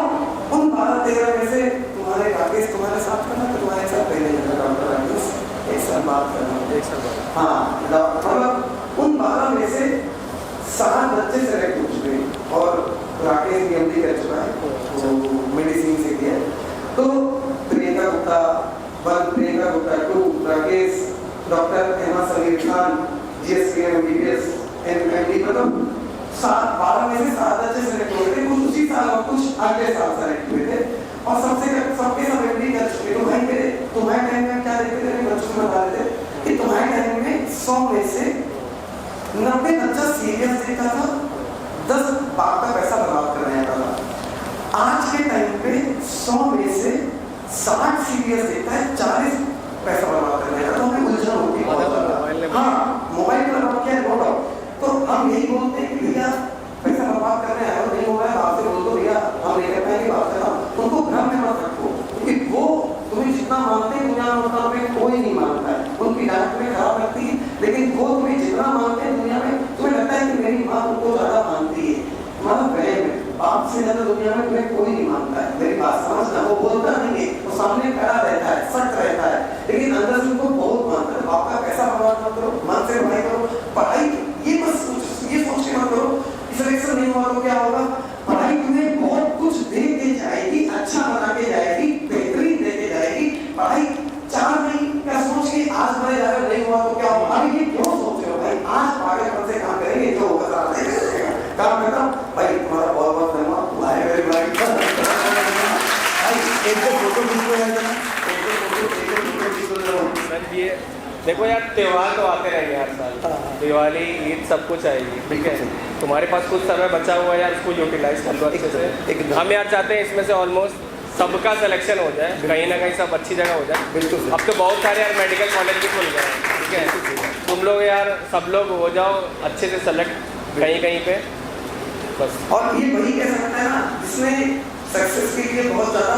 उन 12-13 में से तुम्हारे राकेश तुम्हारे साथ करना, तो तुम्हारे साथ पहले डॉक्टर राकेश एक साल बात करना, 1 साल बाद। हाँ मतलब उन 12 में से 7 बच्चे सेलेक्ट हो चुके। और राकेश DMD कर चुका है, वो मेडिसिन से किया। तो Priyanka Gupta 1, Priyanka Gupta 2, Rakesh, doctor Ahmed Sameer Khan GSK MBBS MD, मतलब 12 में से 7 बच्चे सेलेक्ट हुए थे। कुछ उसी साल और कुछ अगले साल सेलेक्ट हुए थे। और सबके सब MD कर चुके। तो भाई मेरे तुम्हारे टाइम में क्या देखते थे, बच्चों को बता रहे थे कि तुम्हारे टाइम में 100 में से 90 बच्चा सीरियस देखता था, 10 बाप का पैसा बर्बाद करने आता था। आज के टाइम पे 100 में से 60 सीरियस देखता है, 40 पैसा बर्बाद करने आता। तो हमें उलझन होती है। हाँ मोबाइल पर बर्बाद किया नो डाउट। तो हम यही बोलते हैं कि भैया पैसा बर्बाद करने आए हो, नहीं हो रहा है, आपसे बोल दो भैया हम नहीं कर पाएंगे, बात करना। उनको भ्रम में मत रखो, क्योंकि वो तुम्हें जितना मानते हैं दुनिया में उतना तुम्हें कोई नहीं मानता है। उनकी डांट तुम्हें खराब लगती है, लेकिन वो तुम्हें जितना मानते हैं दुनिया में, तुम्हें लगता है कि मेरी माँ उनको ज्यादा मानती है। मतलब वहम है, बाप से ज्यादा दुनिया में तुम्हें कोई नहीं मानता है। मेरी बात समझना, वो बोलता नहीं है, वो सामने खड़ा रहता है, सख्त रहता है, लेकिन अंदर से उनको बहुत मानता है। बाप का पैसा बर्बाद मत करो, मन से पढ़ाई करो। पढ़ाई ये बस ये सोच के मत करो कि सिलेक्शन नहीं हुआ तो क्या होगा। पढ़ाई तुम्हें बहुत कुछ दे के जाएगी, अच्छा बना के जाएगी, बेहतरीन दे के जाएगी। पढ़ाई 4 नहीं क्या सोच के आज भले जाकर नहीं हुआ तो क्या होगा। अभी ये क्यों सोच रहे हो भाई, आज पागलपन से काम करेंगे, जो होगा काम करता हूँ भाई। तुम्हारा बहुत बहुत धन्यवाद, तुम्हारे मेरे भाई एक फोटो सर ये देखो यार, त्योहार तो आते रहेंगे हर साल, दिवाली ईद सब कुछ आएगी, ठीक है। तुम्हारे पास कुछ समय बचा हुआ है यार, उसको यूटिलाइज कर लो अच्छे से। हम यार चाहते हैं इसमें से ऑलमोस्ट सबका सिलेक्शन हो जाए, कहीं ना कहीं सब अच्छी जगह हो जाए। बिल्कुल सर। अब तो बहुत सारे यार मेडिकल कॉलेज भी खुल गए हैं, ठीक है, तुम लोग यार सब लोग हो जाओ अच्छे से सेलेक्ट कहीं कहीं पे बस। और ये वही कह सकता है ना जिसने सक्सेस के लिए बहुत ज़्यादा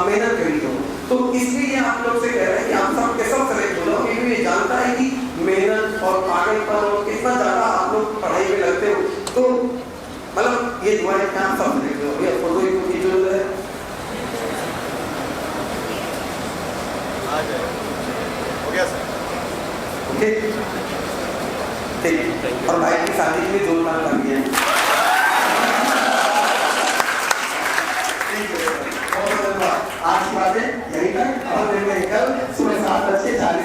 मेहनत करी हो, तो इसलिए आप लोग से कह रहे हैं कि आप सब के सब सेलेक्ट हो जाओ, क्योंकि ये जानता है कि मेहनत और पागलपन और कितना ज़्यादा आप लोग पढ़ाई में लगते हो, तो मतलब ये दुआ है कि आप सब सेलेक्ट हो। ये फोटो की जरूरत है, आ जाए हो गया सर। ओके ठीक। और भाई की शादी में जोरदार लग गया है। आज की बातें यही तक, और मैं कल सुबह 7:40